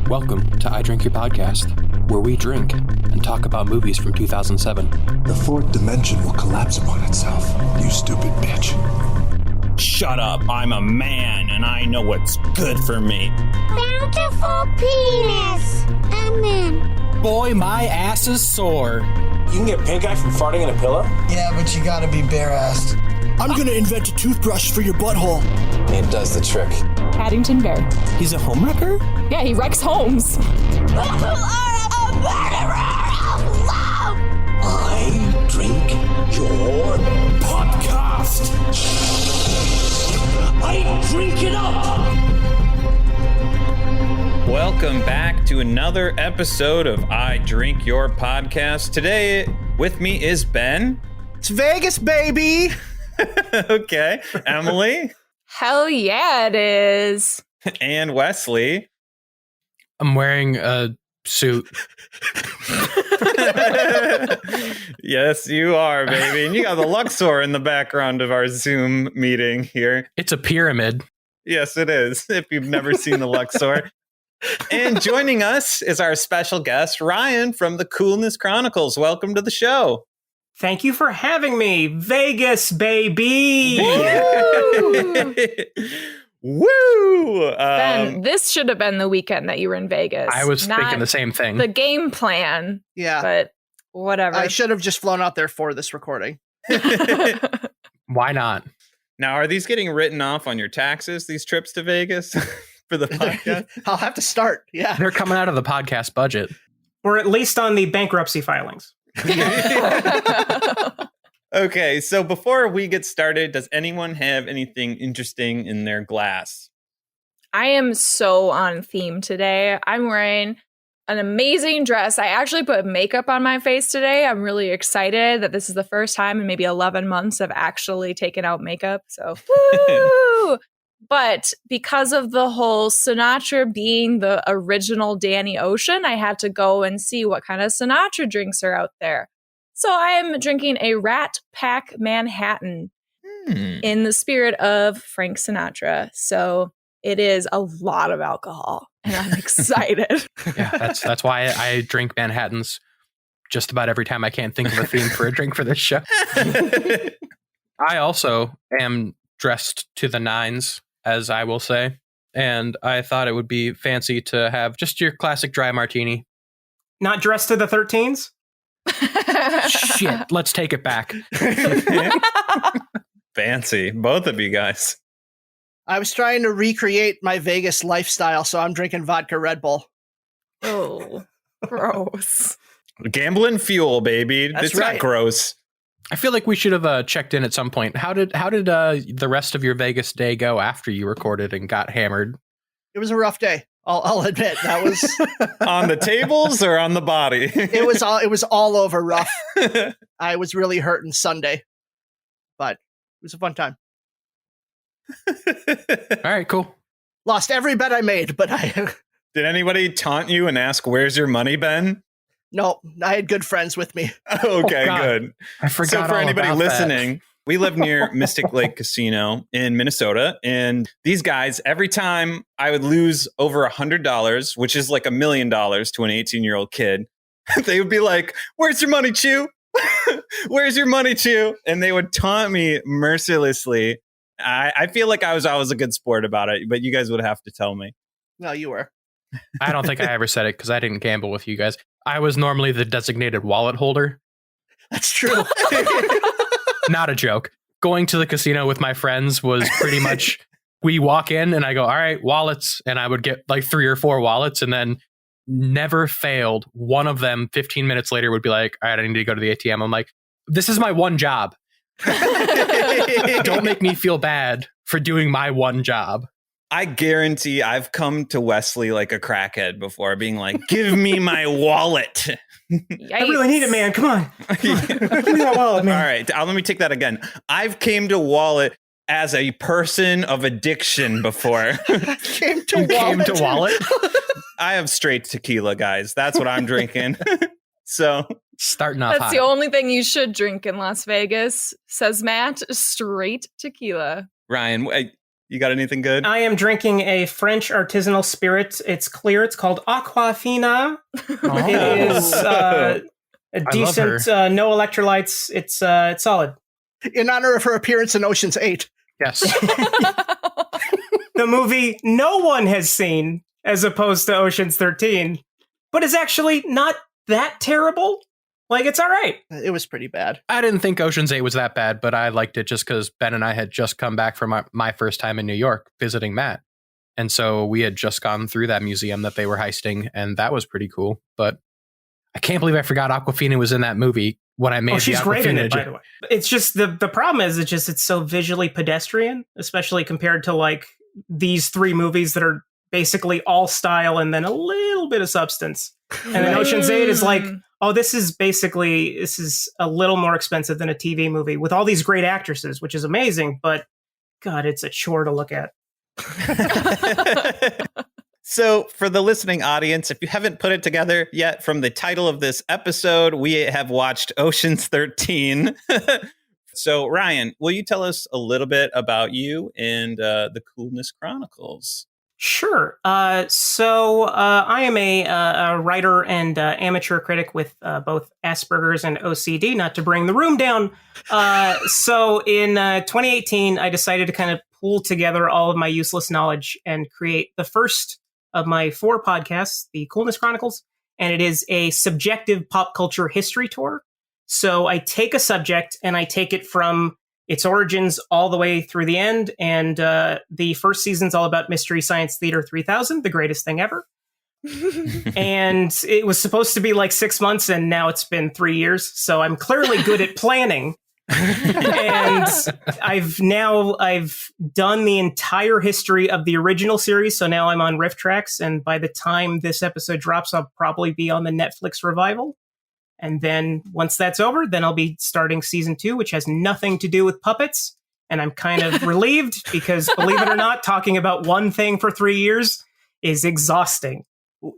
Welcome to I Drink Your Podcast, where we drink and talk about movies from 2007. The fourth dimension will collapse upon itself, you stupid bitch. Shut up, I'm a man and I know what's good for me. Bountiful penis. Amen. Boy, my ass is sore. You can get pink eye from farting in a pillow? Yeah, but you gotta be bare-assed. I'm gonna invent a toothbrush for your butthole. It does the trick. Paddington Bear. He's a homewrecker? Yeah, he wrecks homes. You are a murderer of love. I drink your podcast. I drink it up. Welcome back to another episode of I Drink Your Podcast. Today with me is Ben. It's Vegas, baby! Okay. Emily. Hell yeah, it is. And Wesley. I'm wearing a suit. Yes, you are, baby. And you got the Luxor in the background of our Zoom meeting here. It's a pyramid. Yes, it is, if you've never seen the Luxor. And joining us is our special guest, Ryan from the Coolness Chronicles. Welcome to the show. Thank you for having me. Vegas, baby. Woo! Woo! Ben, this should have been the weekend that you were in Vegas. I was not thinking the same thing. The game plan, Yeah, but whatever. I should have just flown out there for this recording. Why not? Now, are these getting written off on your taxes, these trips to Vegas for the podcast? I'll have to start, yeah. They're coming out of the podcast budget. Or at least on the bankruptcy filings. Okay, so before we get started, does anyone have anything interesting in their glass? I am so on theme today. I'm wearing an amazing dress. I actually put makeup on my face today. I'm really excited that this is the first time in maybe 11 months I've actually taken out makeup. So, woo! But because of the whole Sinatra being the original Danny Ocean, I had to go and see what kind of Sinatra drinks are out there. So I am drinking a Rat Pack Manhattan in the spirit of Frank Sinatra. So it is a lot of alcohol, and I'm excited. Yeah, that's why I drink Manhattans just about every time I can't think of a theme for a drink for this show. I also am dressed to the nines, as I will say, and I thought it would be fancy to have just your classic dry martini. Not dressed to the 13s? Shit, let's take it back. Fancy, both of you guys. I was trying to recreate my Vegas lifestyle, so I'm drinking vodka Red Bull. Oh, gross. Gambling fuel, baby. That's it's right. not gross. I feel like we should have checked in at some point. How did the rest of your Vegas day go after you recorded and got hammered? It was a rough day. I'll admit that was On the tables or on the body? it was all over rough. I was really hurting Sunday, but it was a fun time. All right, cool. Lost every bet I made, but Did anybody taunt you and ask, "Where's your money, Ben?" no, I had good friends with me. Okay, God. good. I forgot. So for all anybody about listening, we live near Mystic Lake Casino in Minnesota, and these guys, every time I would lose over $100, which is like $1 million to an 18-year-old kid, they would be like, "Where's your money, Chew? Where's your money, Chew?" And they would taunt me mercilessly. I feel like I was always a good sport about it, but you guys would have to tell me. No, you were. I don't think I ever said it because I didn't gamble with you guys. I was normally the designated wallet holder. That's true. Not a joke. Going to the casino with my friends was pretty much, we walk in and I go, all right, wallets. And I would get like 3 or 4 wallets and then never failed. One of them 15 minutes later would be like, all right, I need to go to the ATM. I'm like, this is my one job. Don't make me feel bad for doing my one job. I guarantee I've come to Wesley like a crackhead before, being like, "Give me my wallet." I really need it, man. Come on. Give me that wallet, man. All right, let me take that again. I've came to wallet as a person of addiction before. Came to wallet. I have straight tequila, guys. That's what I'm drinking. So starting off That's hot. the only thing you should drink in Las Vegas, says Matt. Straight tequila. Ryan, You got anything good? I am drinking a French artisanal spirit. It's clear. It's called Aquafina. It is a decent, no electrolytes. It's solid. In honor of her appearance in Ocean's 8. Yes. The movie no one has seen, as opposed to Ocean's 13, but is actually not that terrible. Like, it's all right. It was pretty bad. I didn't think Ocean's 8 was that bad, but I liked it just because Ben and I had just come back from my first time in New York visiting Matt. And so we had just gone through that museum that they were heisting, and that was pretty cool. But I can't believe I forgot Awkwafina was in that movie when I made she's the great in Awkwafina it, by the way. It's just the problem is it's so visually pedestrian, especially compared to like these three movies that are basically all style and then a little bit of substance. And then Ocean's 8 is like, oh, this is a little more expensive than a TV movie with all these great actresses, which is amazing, but God, it's a chore to look at. So for the listening audience, if you haven't put it together yet from the title of this episode, we have watched Ocean's 13. So Ryan, will you tell us a little bit about you and the Coolness Chronicles? Sure. So I am a writer and amateur critic with both Asperger's and OCD, not to bring the room down. So in 2018, I decided to kind of pool together all of my useless knowledge and create the first of my 4 podcasts, the Coolness Chronicles. And it is a subjective pop culture history tour. So I take a subject and I take it from its origins all the way through the end. And the first season's all about Mystery Science Theater 3000, the greatest thing ever. And it was supposed to be like 6 months, and now it's been 3 years. So I'm clearly good at planning. And I've done the entire history of the original series. So now I'm on riff tracks. And by the time this episode drops, I'll probably be on the Netflix revival. And then once that's over, then I'll be starting season 2, which has nothing to do with puppets. And I'm kind of relieved because, believe it or not, talking about one thing for 3 years is exhausting.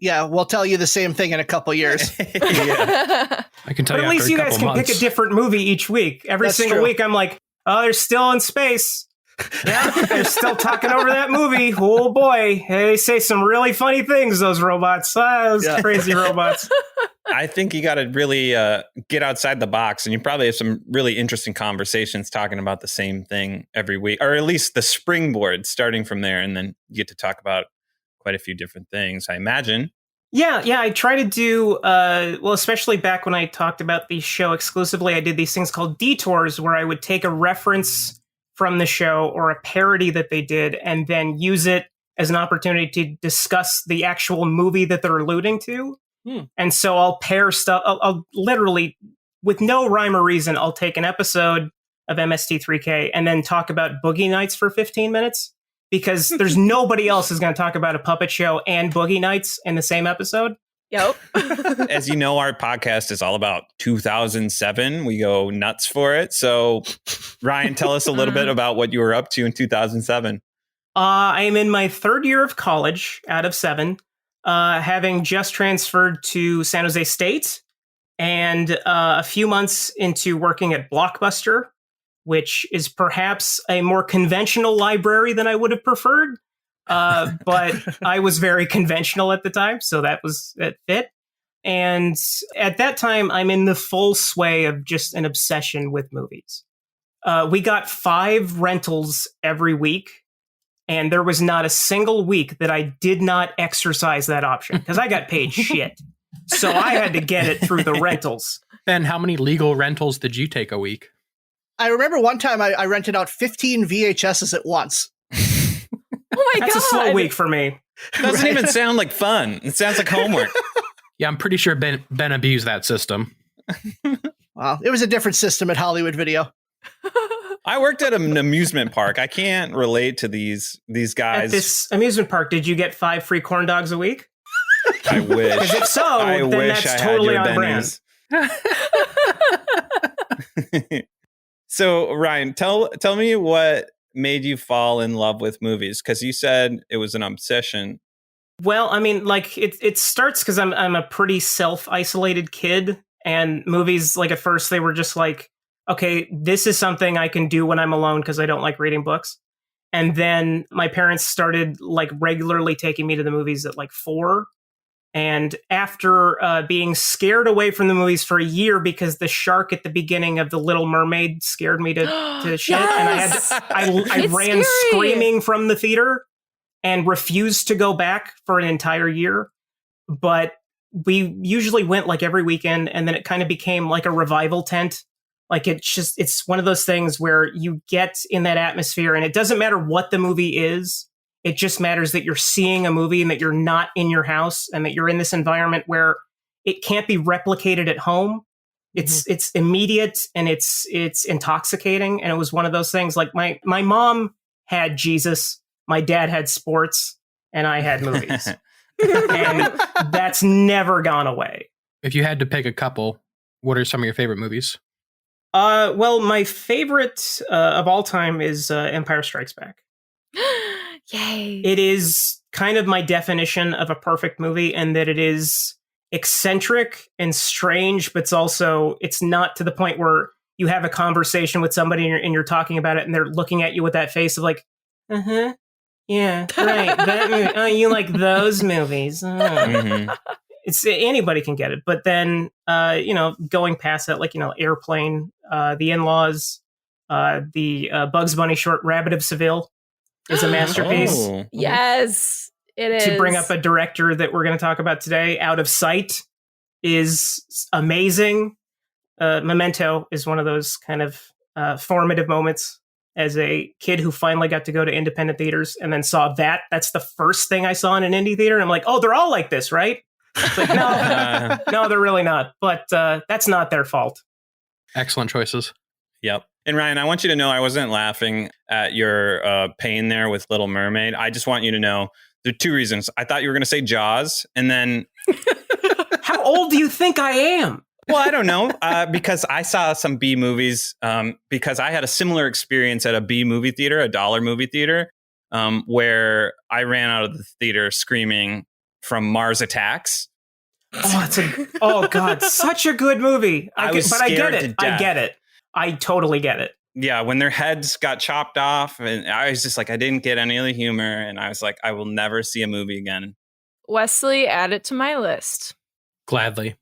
Yeah, we'll tell you the same thing in a couple years. I can tell But you at least you guys can pick a different movie each week. Every single week, I'm like, oh, they're still in space. Yeah, they're still talking over that movie. Oh boy, they say some really funny things, those robots. Those crazy robots. I think you got to really get outside the box, and you probably have some really interesting conversations talking about the same thing every week, or at least the springboard starting from there, and then you get to talk about quite a few different things, I imagine. Yeah, I try to do, well, especially back when I talked about the show exclusively, I did these things called Detours, where I would take a reference from the show or a parody that they did and then use it as an opportunity to discuss the actual movie that they're alluding to. And so I'll pair stuff. I'll literally, with no rhyme or reason, I'll take an episode of MST3K and then talk about Boogie Nights for 15 minutes because there's nobody else who's going to talk about a puppet show and Boogie Nights in the same episode. Yep. As you know, our podcast is all about 2007. We go nuts for it. So, Ryan, tell us a little bit about what you were up to in 2007. I'm in my 3rd year of college out of 7, having just transferred to San Jose State and a few months into working at Blockbuster, which is perhaps a more conventional library than I would have preferred. But I was very conventional at the time, so that fit. And at that time, I'm in the full sway of just an obsession with movies. We got 5 rentals every week, and there was not a single week that I did not exercise that option because I got paid shit. So I had to get it through the rentals. Ben, how many legal rentals did you take a week? I remember one time I rented out 15 VHSs at once. Oh my That's God. a slow week for me. Doesn't even sound like fun. It sounds like homework. Yeah, I'm pretty sure Ben abused that system. Well, it was a different system at Hollywood Video. I worked at an amusement park. I can't relate to these guys. At this amusement park, did you get 5 free corn dogs a week? I wish. Because if so, then wish that's I totally had on your brand. So, Ryan, tell me what made you fall in love with movies, because you said it was an obsession. Well, I mean, like it starts because I'm a pretty self-isolated kid, and movies, like at first they were just like, okay, this is something I can do when I'm alone because I don't like reading books. And then my parents started like regularly taking me to the movies at like 4. And after being scared away from the movies for a year because the shark at the beginning of The Little Mermaid scared me to shit, Yes! and I It's ran scary. screaming from the theater and refused to go back for an entire year. But we usually went like every weekend, and then it kind of became like a revival tent. Like it's one of those things where you get in that atmosphere, and it doesn't matter what the movie is. It just matters that you're seeing a movie and that you're not in your house and that you're in this environment where it can't be replicated at home. It's immediate and it's intoxicating. And it was one of those things like my mom had Jesus, my dad had sports, and I had movies. And that's never gone away. If you had to pick a couple, what are some of your favorite movies? Well, my favorite of all time is Empire Strikes Back. Yay. It is kind of my definition of a perfect movie, and that it is eccentric and strange, but it's not to the point where you have a conversation with somebody and you're talking about it and they're looking at you with that face of like, yeah, right, that movie. Oh, you like those movies. It's anybody can get it. But then, going past that, like, Airplane, The In-Laws, the Bugs Bunny short Rabbit of Seville is a masterpiece. Oh. Yes, it is. To bring up a director that we're going to talk about today, Out of Sight is amazing. Memento is one of those kind of formative moments as a kid who finally got to go to independent theaters and then saw that. That's the first thing I saw in an indie theater. And I'm like, oh, they're all like this, right? It's like, no, they're really not. But that's not their fault. Excellent choices. Yep. And Ryan, I want you to know I wasn't laughing at your pain there with Little Mermaid. I just want you to know there are 2 reasons. I thought you were going to say Jaws, and then... How old do you think I am? Well, I don't know, because I saw some B movies, because I had a similar experience at a B movie theater, a dollar movie theater, where I ran out of the theater screaming from Mars Attacks. Oh, God, such a good movie. I get it. I get it. I totally get it. Yeah, when their heads got chopped off, and I was just like, I didn't get any of the humor, and I was like, I will never see a movie again. Wesley, add it to my list. Gladly.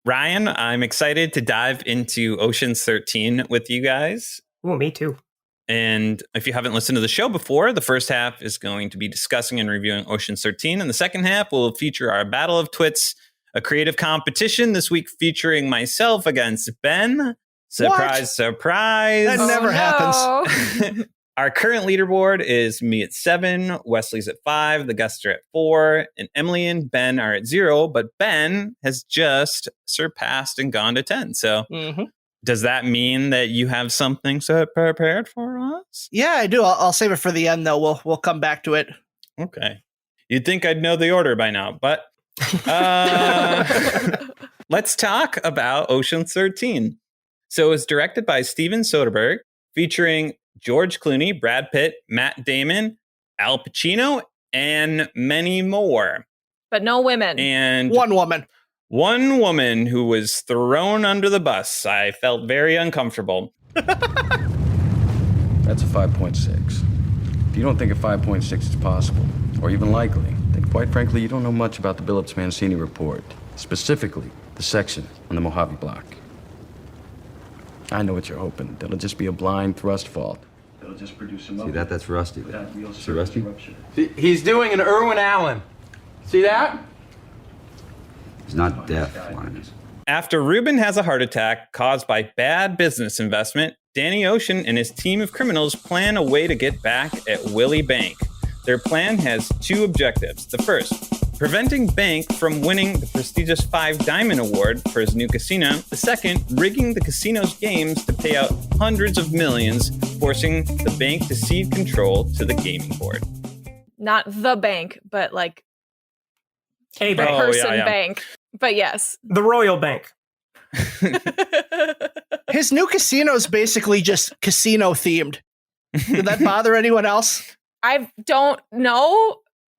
Ryan, I'm excited to dive into Ocean's 13 with you guys. Oh, me too. And if you haven't listened to the show before, the first half is going to be discussing and reviewing Ocean's 13, and the second half will feature our Battle of Twits, a creative competition this week featuring myself against Ben. Surprise, surprise. That never happens. Our current leaderboard is me at 7, Wesley's at 5, the guests are at 4, and Emily and Ben are at 0, but Ben has just surpassed and gone to 10. So does that mean that you have something so prepared for us? Yeah, I do. I'll save it for the end, though. We'll come back to it. Okay. You'd think I'd know the order by now, but let's talk about Ocean's 13. So it's directed by Steven Soderbergh, featuring George Clooney, Brad Pitt, Matt Damon, Al Pacino, and many more. But no women. And one woman who was thrown under the bus. I felt very uncomfortable. That's a 5.6. If you don't think a 5.6 is possible, or even likely, then quite frankly, you don't know much about the Billups-Mancini report, specifically the section on the Mojave Block. I know what you're hoping. That'll just be a blind thrust fault. It'll just produce some... See that? That's Rusty. See Rusty? See, he's doing an Irwin Allen. See that? He's not deaf, Linus. After Ruben has a heart attack caused by bad business investment, Danny Ocean and his team of criminals plan a way to get back at Willie Bank. Their plan has 2 objectives. The first, preventing Bank from winning the prestigious 5 Diamond Award for his new casino. The second, rigging the casino's games to pay out hundreds of millions, forcing the bank to cede control to the gaming board. Not the bank, but like a person bank. But yes. The Royal Bank. His new casino is basically just casino themed. Did that bother anyone else? I don't know.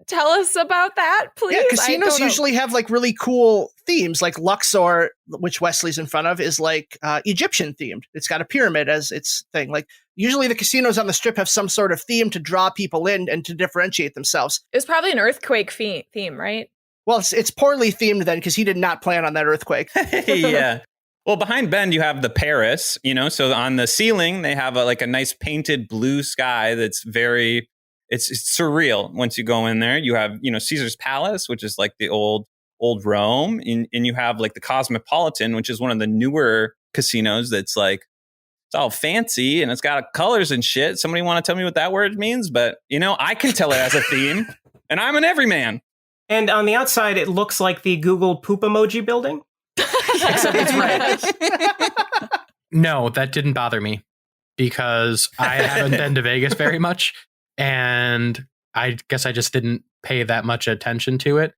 tell us about that, please? Yeah, casinos usually have like really cool themes. Like Luxor, which Wesley's in front of, is like Egyptian themed. It's got a pyramid as its thing. Like usually the casinos on the strip have some sort of theme to draw people in and to differentiate themselves. It was probably an earthquake theme, right? Well, it's poorly themed then because he did not plan on that earthquake. Yeah. Well, behind Ben, you have the Paris, so on the ceiling, they have a nice painted blue sky that's very, it's surreal. Once you go in there, you have, Caesar's Palace, which is like the old Rome. And you have like the Cosmopolitan, which is one of the newer casinos that's like, it's all fancy and it's got colors and shit. Somebody want to tell me what that word means? But, I can tell it as a theme and I'm an everyman. And on the outside, it looks like the Google poop emoji building. Except it's red. No, that didn't bother me because I haven't been to Vegas very much. And I guess I just didn't pay that much attention to it.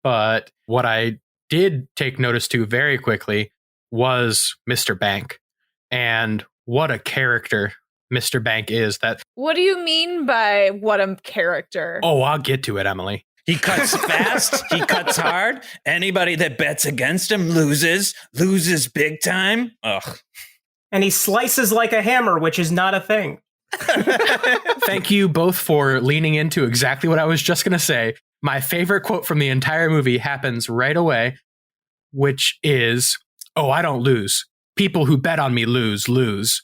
But what I did take notice to very quickly was Mr. Bank. And what a character Mr. Bank is. What do you mean by what a character? Oh, I'll get to it, Emily. He cuts fast. He cuts hard. Anybody that bets against him loses big time. Ugh. And he slices like a hammer, which is not a thing. Thank you both for leaning into exactly what I was just going to say. My favorite quote from the entire movie happens right away, which is, "Oh, I don't lose. People who bet on me lose,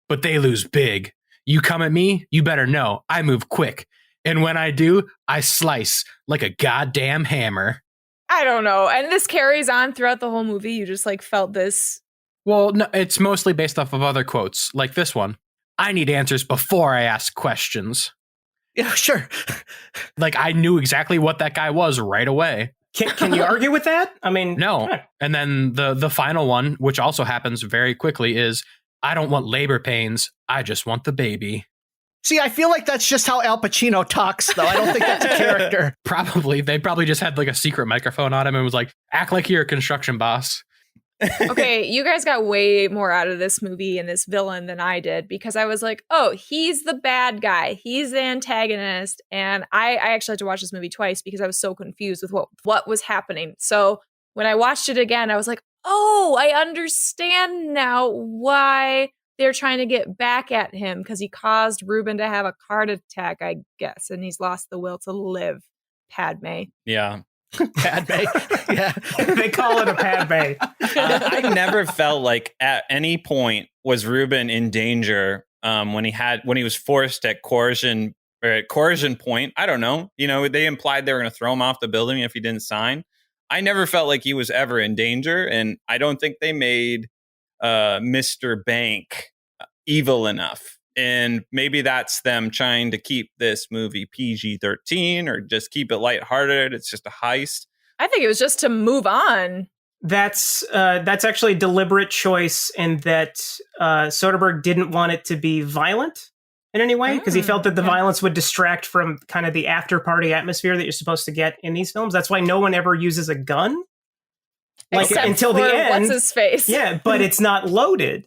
but they lose big. You come at me, you better know I move quick. And when I do, I slice like a goddamn hammer." I don't know. And this carries on throughout the whole movie. You just felt this. Well, no, it's mostly based off of other quotes, like this one. "I need answers before I ask questions." Yeah, sure. I knew exactly what that guy was right away. Can you argue with that? I mean, no. And then the final one, which also happens very quickly, is, "I don't want labor pains. I just want the baby." See, I feel like that's just how Al Pacino talks, though. I don't think that's a character. Probably. They probably just had a secret microphone on him and was like, "Act like you're a construction boss." Okay, you guys got way more out of this movie and this villain than I did, because I was like, oh, he's the bad guy. He's the antagonist. And I actually had to watch this movie twice because I was so confused with what was happening. So when I watched it again, I was like, oh, I understand now why they're trying to get back at him, because he caused Ruben to have a heart attack, I guess, and he's lost the will to live. Padme. Yeah. Padme. Yeah. They call it a Padme. I never felt like at any point was Ruben in danger when he was forced at coercion point. I don't know. They implied they were going to throw him off the building if he didn't sign. I never felt like he was ever in danger, and I don't think they made Mr. Bank evil enough. And maybe that's them trying to keep this movie PG-13 or just keep it lighthearted. It's just a heist. I think it was just to move on. That's actually a deliberate choice in that Soderbergh didn't want it to be violent in any way, because he felt that the violence would distract from kind of the after-party atmosphere that you're supposed to get in these films. That's why no one ever uses a gun. Except until the end. What's his face? Yeah, but it's not loaded.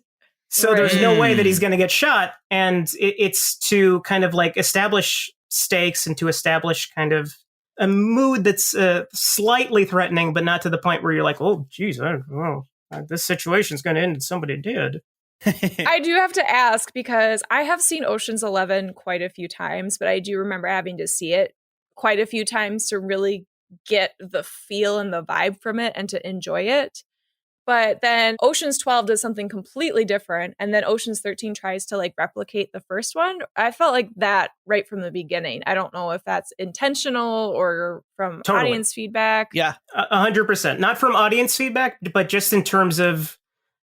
So there's no way that he's going to get shot. And it's to kind of establish stakes and to establish kind of a mood that's slightly threatening, but not to the point where you're like, oh, geez, I don't know. This situation's going to end and somebody did. I do have to ask, because I have seen Ocean's 11 quite a few times, but I do remember having to see it quite a few times to really get the feel and the vibe from it and to enjoy it. But then Ocean's 12 does something completely different. And then Ocean's 13 tries to replicate the first one. I felt like that right from the beginning. I don't know if that's intentional or from audience feedback. Yeah, 100%. Not from audience feedback, but just in terms of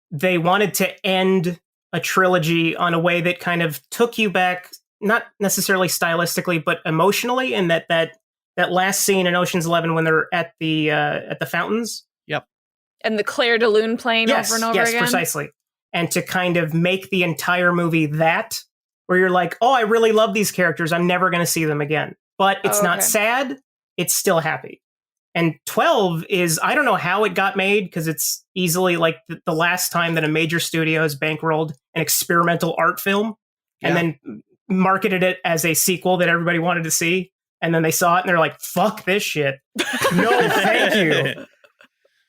they wanted to end a trilogy on a way that kind of took you back, not necessarily stylistically, but emotionally. And that last scene in Ocean's 11 when they're at the fountains. Yep. And the Claire de Lune playing over and over again. Yes, precisely. And to kind of make the entire movie that, where you're like, oh, I really love these characters. I'm never going to see them again. But it's not sad. It's still happy. And 12 is, I don't know how it got made, because it's easily the last time that a major studio has bankrolled an experimental art film and then marketed it as a sequel that everybody wanted to see. And then they saw it and they're like, fuck this shit. No, thank you.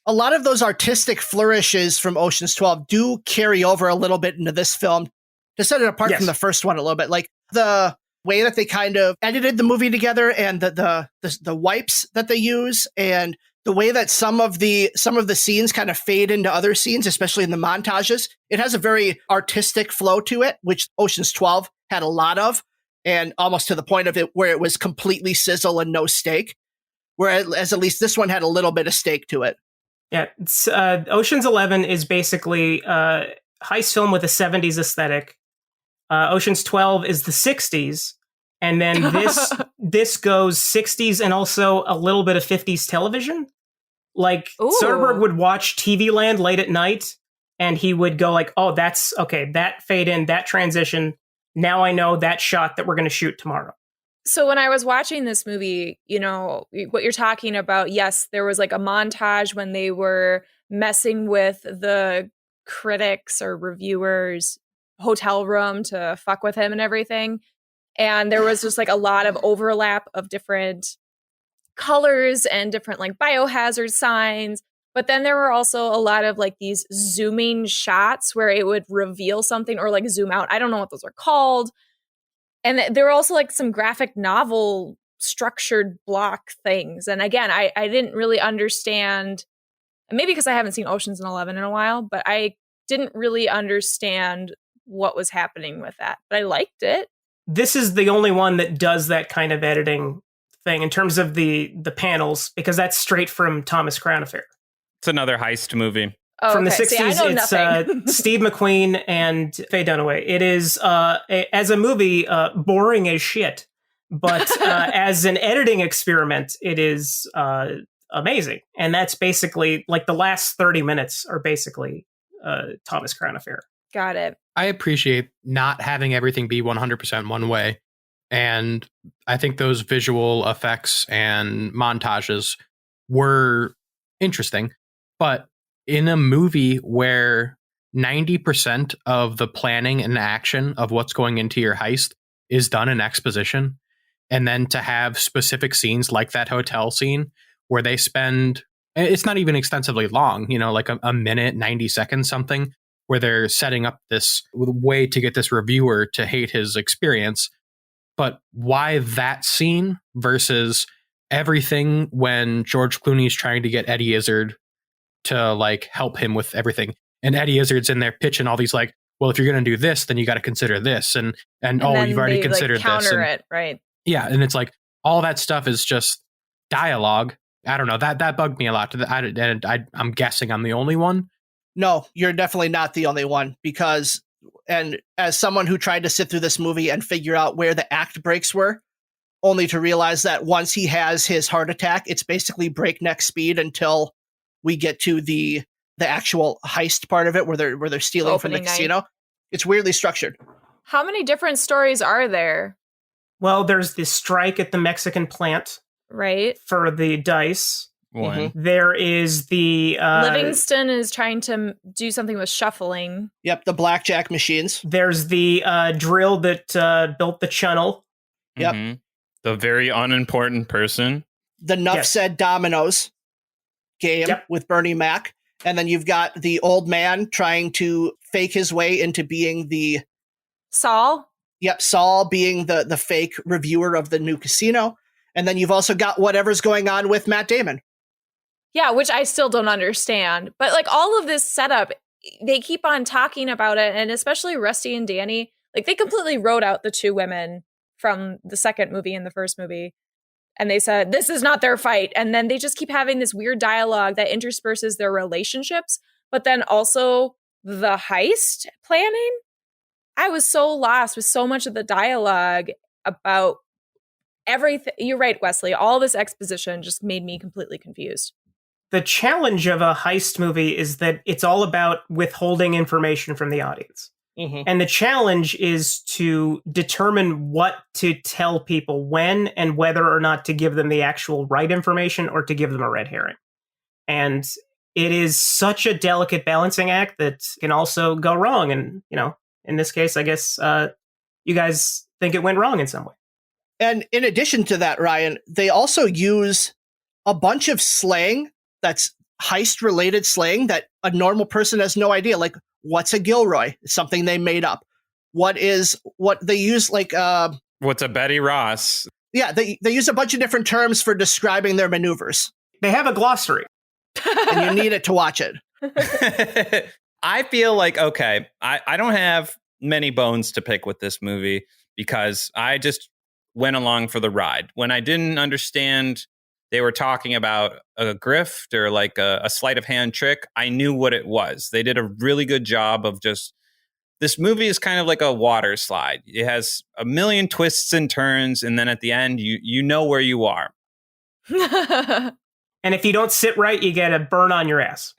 A lot of those artistic flourishes from Ocean's 12 do carry over a little bit into this film to set it apart from the first one a little bit. Like the way that they kind of edited the movie together and the wipes that they use and the way that some of the scenes kind of fade into other scenes, especially in the montages. It has a very artistic flow to it, which Ocean's 12 had a lot of, and almost to the point of it where it was completely sizzle and no steak. Whereas at least this one had a little bit of steak to it. Yeah, Ocean's 11 is basically heist film with a 70s aesthetic. Ocean's 12 is the 60s, and then this goes 60s and also a little bit of 50s television. Like Soderbergh would watch TV Land late at night, and he would go like, "Oh, that's okay. That fade in, that transition. Now I know that shot that we're going to shoot tomorrow." So when I was watching this movie, you know, what you're talking about, yes, there was like a montage when they were messing with the critics or reviewers' hotel room to fuck with him and everything. And there was just like a lot of overlap of different colors and different like biohazard signs. But then there were also a lot of like these zooming shots where it would reveal something or like zoom out. I don't know what those are called. And there were also like some graphic novel structured block things. And again, I didn't really understand, maybe because I haven't seen Ocean's 11 in a while, but I didn't really understand what was happening with that. But I liked it. This is the only one that does that kind of editing thing in terms of the panels, because that's straight from Thomas Crown Affair. It's another heist movie. Oh, from the okay. 60s. See, I know it's nothing. Steve McQueen and Faye Dunaway. It is, as a movie, boring as shit. But as an editing experiment, it is amazing. And that's basically, like, the last 30 minutes are basically Thomas Crown Affair. Got it. I appreciate not having everything be 100% one way. And I think those visual effects and montages were interesting. But in a movie where 90% of the planning and action of what's going into your heist is done in exposition, and then to have specific scenes like that hotel scene where they spend, it's not even extensively long, you know, like a minute, 90 seconds, something, where they're setting up this way to get this reviewer to hate his experience. But why that scene versus everything when George Clooney's trying to get Eddie Izzard to like help him with everything, and Eddie Izzard's in there pitching all these like, well, if you're going to do this, then you got to consider this, and oh, you've already considered like, counter this, and, it, right? Yeah, and it's like all that stuff is just dialogue. I don't know, that bugged me a lot. I'm guessing I'm the only one. No, you're definitely not the only one, because, and as someone who tried to sit through this movie and figure out where the act breaks were, only to realize that once he has his heart attack, it's basically breakneck speed until we get to the actual heist part of it, where they're stealing from the casino. It's weirdly structured. How many different stories are there? Well, there's the strike at the Mexican plant, right, for the dice. One. Mm-hmm. There is the Livingston is trying to do something with shuffling. Yep, the blackjack machines. There's the drill that built the channel. Yep. Mm-hmm. The very unimportant person. The Nuff Said Dominoes game with Bernie Mac. And then you've got the old man trying to fake his way into being the Saul. Yep, Saul being the fake reviewer of the new casino. And then you've also got whatever's going on with Matt Damon. Yeah, which I still don't understand. But like all of this setup, they keep on talking about it. And especially Rusty and Danny, like they completely wrote out the two women from the second movie and the first movie. And they said, this is not their fight. And then they just keep having this weird dialogue that intersperses their relationships, but then also the heist planning. I was so lost with so much of the dialogue about everything. You're right, Wesley. All this exposition just made me completely confused. The challenge of a heist movie is that it's all about withholding information from the audience. Mm-hmm. And the challenge is to determine what to tell people when and whether or not to give them the actual right information or to give them a red herring. And it is such a delicate balancing act that can also go wrong. And, you know, in this case, I guess you guys think it went wrong in some way. And in addition to that, Ryan, they also use a bunch of slang that's heist-related slang that a normal person has no idea. Like, what's a Gilroy? It's something they made up. What they use, like... what's a Betty Ross? Yeah, they use a bunch of different terms for describing their maneuvers. They have a glossary. And you need it to watch it. I feel like, okay, I don't have many bones to pick with this movie because I just went along for the ride. When I didn't understand they were talking about a grift or like a sleight of hand trick, I knew what it was. They did a really good job of just, this movie is kind of like a water slide. It has a million twists and turns, and then at the end, you know where you are. And if you don't sit right, you get a burn on your ass.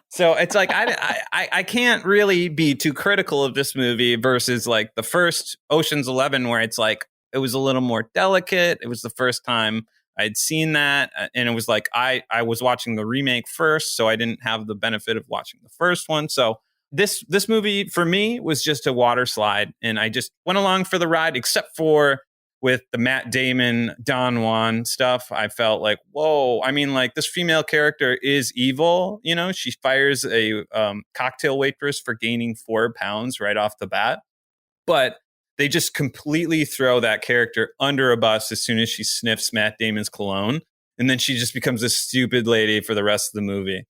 So it's like, I can't really be too critical of this movie versus like the first Ocean's 11, where it's like, it was a little more delicate. It was the first time I'd seen that. And it was like, I was watching the remake first, so I didn't have the benefit of watching the first one. So this movie for me was just a water slide. And I just went along for the ride, except for with the Matt Damon, Don Juan stuff. I felt like, whoa, I mean, like, this female character is evil. You know, she fires a cocktail waitress for gaining 4 pounds right off the bat. But they just completely throw that character under a bus as soon as she sniffs Matt Damon's cologne. And then she just becomes a stupid lady for the rest of the movie.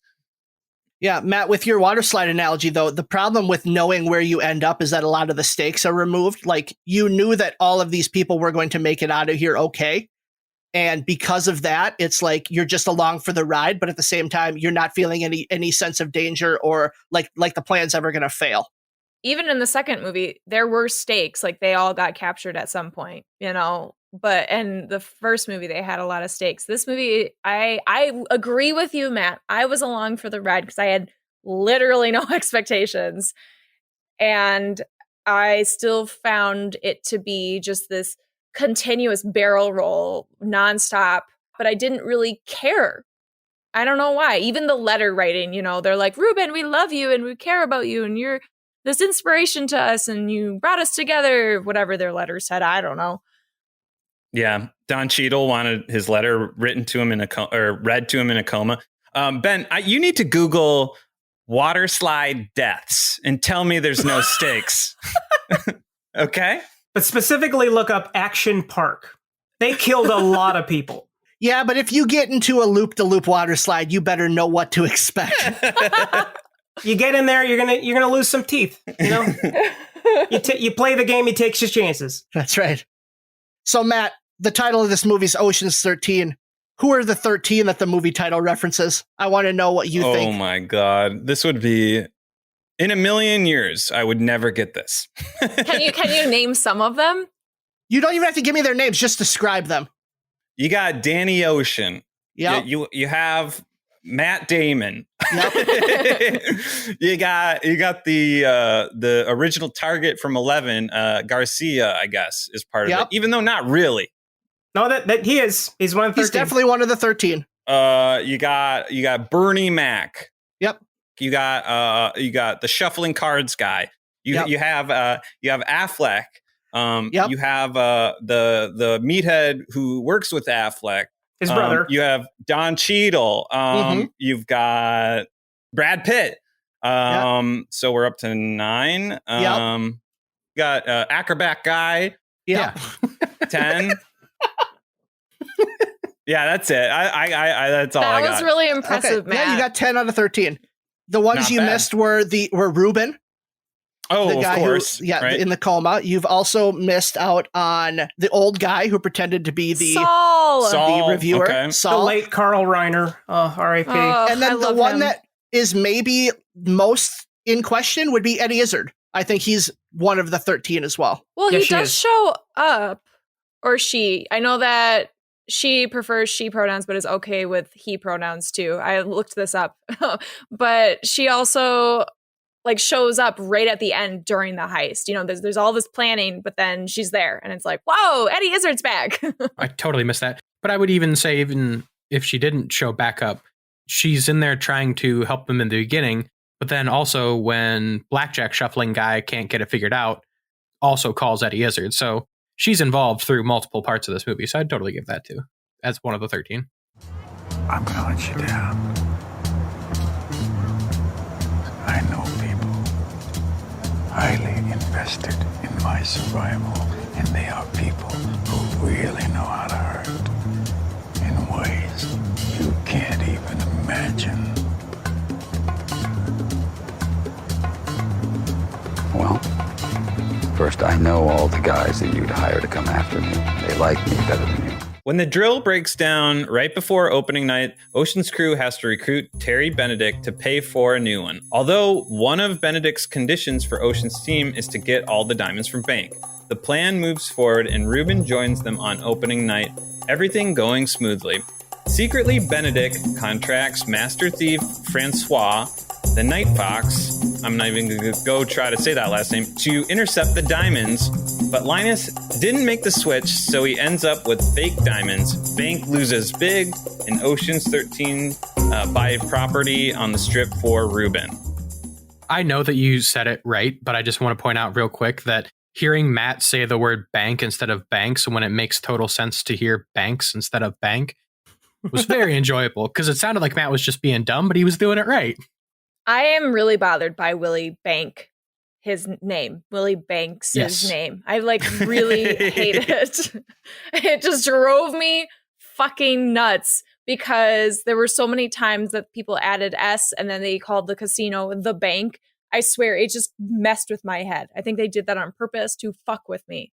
Yeah, Matt, with your water slide analogy, though, the problem with knowing where you end up is that a lot of the stakes are removed. Like, you knew that all of these people were going to make it out of here okay. And because of that, it's like you're just along for the ride, but at the same time, you're not feeling any sense of danger or like the plan's ever going to fail. Even in the second movie, there were stakes. Like, they all got captured at some point, you know. But in the first movie, they had a lot of stakes. This movie, I agree with you, Matt. I was along for the ride because I had literally no expectations. And I still found it to be just this continuous barrel roll nonstop. But I didn't really care. I don't know why. Even the letter writing, you know, they're like, Ruben, we love you and we care about you. And you're this inspiration to us. And you brought us together, whatever their letter said. I don't know. Yeah, Don Cheadle wanted his letter written to him or read to him in a coma. Ben, you need to Google water slide deaths and tell me there's no stakes. Okay? But specifically look up Action Park. They killed a lot of people. Yeah, but if you get into a loop-de-loop water slide, you better know what to expect. You get in there, you're gonna lose some teeth. You know, you play the game, you take your chances. That's right. So, Matt, the title of this movie is Ocean's 13. Who are the 13 that the movie title references? I want to know what you think. Oh my God. This would be, in a million years, I would never get this. Can you name some of them? You don't even have to give me their names, just describe them. You got Danny Ocean. Yeah. You have Matt Damon. Yep. you got the original target from 11, Garcia, I guess, is part of it, even though not really. No, that he is. He's one of the 13. He's definitely one of the 13. You got Bernie Mac. Yep. You got the shuffling cards guy. You have Affleck. You have the meathead who works with Affleck. His brother. You have Don Cheadle. You've got Brad Pitt. So we're up to 9. You got Acrobat guy. Yeah. 10. Yeah, that's it. I that's all I got. That was really impressive, Matt. Yeah, you got 10 out of 13. The ones you missed were Ruben. Oh, the guy of course. Who, in the coma. You've also missed out on the old guy who pretended to be the Saul, the reviewer. Okay. Saul. The late Carl Reiner. R.I.P. And then the one that is maybe most in question would be Eddie Izzard. I think he's one of the 13 as well. Well, he does show up, or she. I know that she prefers she pronouns, but is okay with he pronouns too. I looked this up. But she also shows up right at the end during the heist. You know, there's all this planning, but then she's there and it's like, whoa, Eddie Izzard's back. I totally missed that. But I would even say, even if she didn't show back up, she's in there trying to help them in the beginning. But then also when Blackjack Shuffling guy can't get it figured out, also calls Eddie Izzard. So she's involved through multiple parts of this movie. So I'd totally give that to as one of the 13. I'm gonna hunt you down. I know people highly invested in my survival, and they are people who really know how to hurt in ways you can't even imagine. Well, first, I know all the guys that you'd hire to come after me. They like me better than you. When the drill breaks down right before opening night, Ocean's crew has to recruit Terry Benedict to pay for a new one. Although one of Benedict's conditions for Ocean's team is to get all the diamonds from Bank. The plan moves forward and Ruben joins them on opening night, everything going smoothly. Secretly, Benedict contracts Master Thief Francois, the Night Fox, I'm not even going to go try to say that last name, to intercept the diamonds, but Linus didn't make the switch, so he ends up with fake diamonds. Bank loses big, and Ocean's 13 buy property on the strip for Ruben. I know that you said it right, but I just want to point out real quick that hearing Matt say the word bank instead of banks when it makes total sense to hear banks instead of bank was very enjoyable because it sounded like Matt was just being dumb, but he was doing it right. I am really bothered by Willie Bank, his name, Willie Banks' name. I really hate it. It just drove me fucking nuts because there were so many times that people added S and then they called the casino the bank. I swear it just messed with my head. I think they did that on purpose to fuck with me.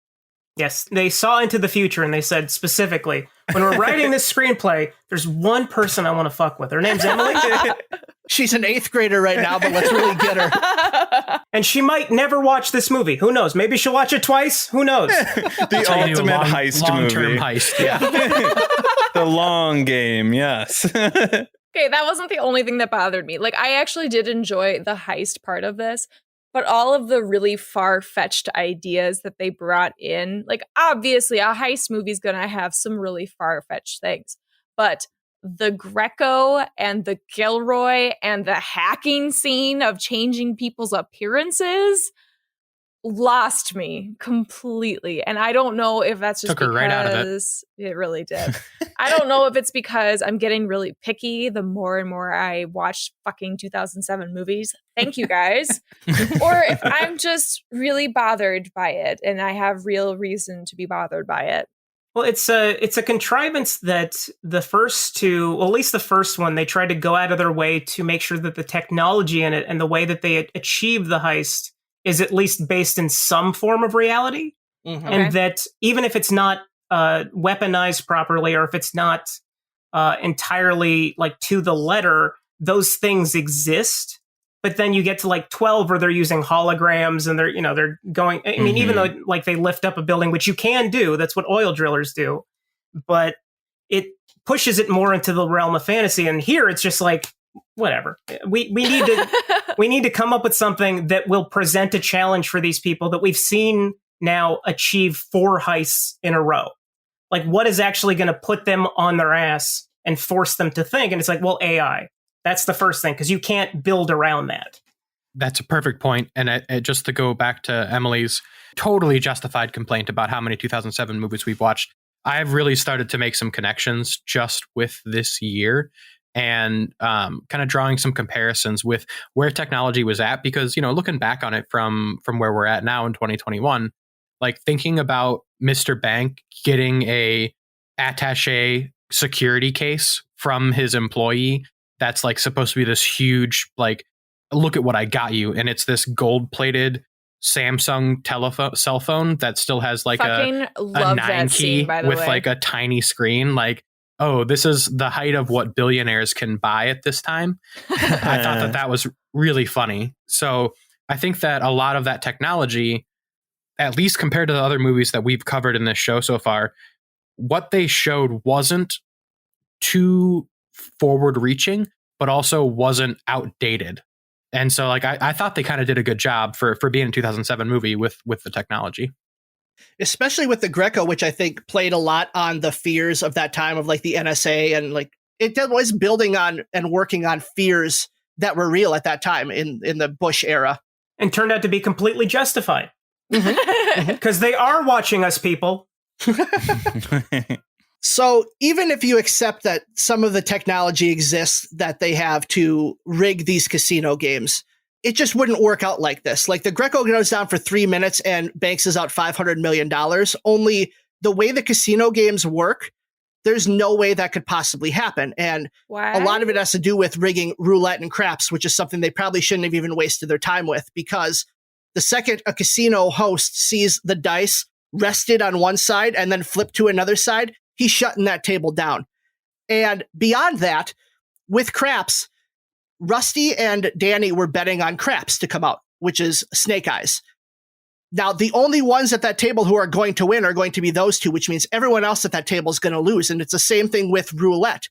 Yes, they saw into the future and they said specifically, when we're writing this screenplay, there's one person I want to fuck with. Her name's Emily. She's an 8th grader right now, but let's really get her. And she might never watch this movie. Who knows? Maybe she'll watch it twice. Who knows? The ultimate heist long-term movie. heist. Yeah. The long game, yes. Okay, that wasn't the only thing that bothered me. I actually did enjoy the heist part of this, but all of the really far-fetched ideas that they brought in, obviously a heist movie is going to have some really far-fetched things, but the Greco and the Gilroy and the hacking scene of changing people's appearances lost me completely. And I don't know if that's just Took her right out of it. It really did. I don't know if it's because I'm getting really picky the more and more I watch fucking 2007 movies. Thank you guys. Or if I'm just really bothered by it and I have real reason to be bothered by it. Well, it's a contrivance that the first two, well, at least the first one, they tried to go out of their way to make sure that the technology in it and the way that they achieve the heist is at least based in some form of reality. Mm-hmm. And that even if it's not weaponized properly or if it's not entirely to the letter, those things exist. But then you get to 12 where they're using holograms and they're going, I mean, even though they lift up a building, which you can do, that's what oil drillers do, but it pushes it more into the realm of fantasy. And here it's just whatever. We need to come up with something that will present a challenge for these people that we've seen now achieve 4 heists in a row. What is actually going to put them on their ass and force them to think? And it's AI. That's the first thing, because you can't build around that. That's a perfect point. And just to go back to Emily's totally justified complaint about how many 2007 movies we've watched, I've really started to make some connections just with this year and kind of drawing some comparisons with where technology was at. Because, looking back on it from where we're at now in 2021, thinking about Mr. Bank getting a attaché security case from his employee that's supposed to be this huge, look at what I got you. And it's this gold-plated Samsung cell phone that still has a 9 key with a tiny screen. Oh, this is the height of what billionaires can buy at this time. I thought that was really funny. So I think that a lot of that technology, at least compared to the other movies that we've covered in this show so far, what they showed wasn't too forward reaching, but also wasn't outdated. And so I thought they kind of did a good job for being a 2007 movie with the technology. Especially with the Greco, which I think played a lot on the fears of that time of the NSA and it was building on and working on fears that were real at that time in the Bush era. And turned out to be completely justified. Because they are watching us, people. So even if you accept that some of the technology exists that they have to rig these casino games, it just wouldn't work out like this. Like the Greco goes down for 3 minutes and Banks is out $500 million. Only the way the casino games work, there's no way that could possibly happen. And a lot of it has to do with rigging roulette and craps, which is something they probably shouldn't have even wasted their time with, because the second a casino host sees the dice rested on one side and then flipped to another side, he's shutting that table down. And beyond that, with craps, Rusty and Danny were betting on craps to come out, which is Snake Eyes. Now, the only ones at that table who are going to win are going to be those two, which means everyone else at that table is going to lose. And it's the same thing with roulette,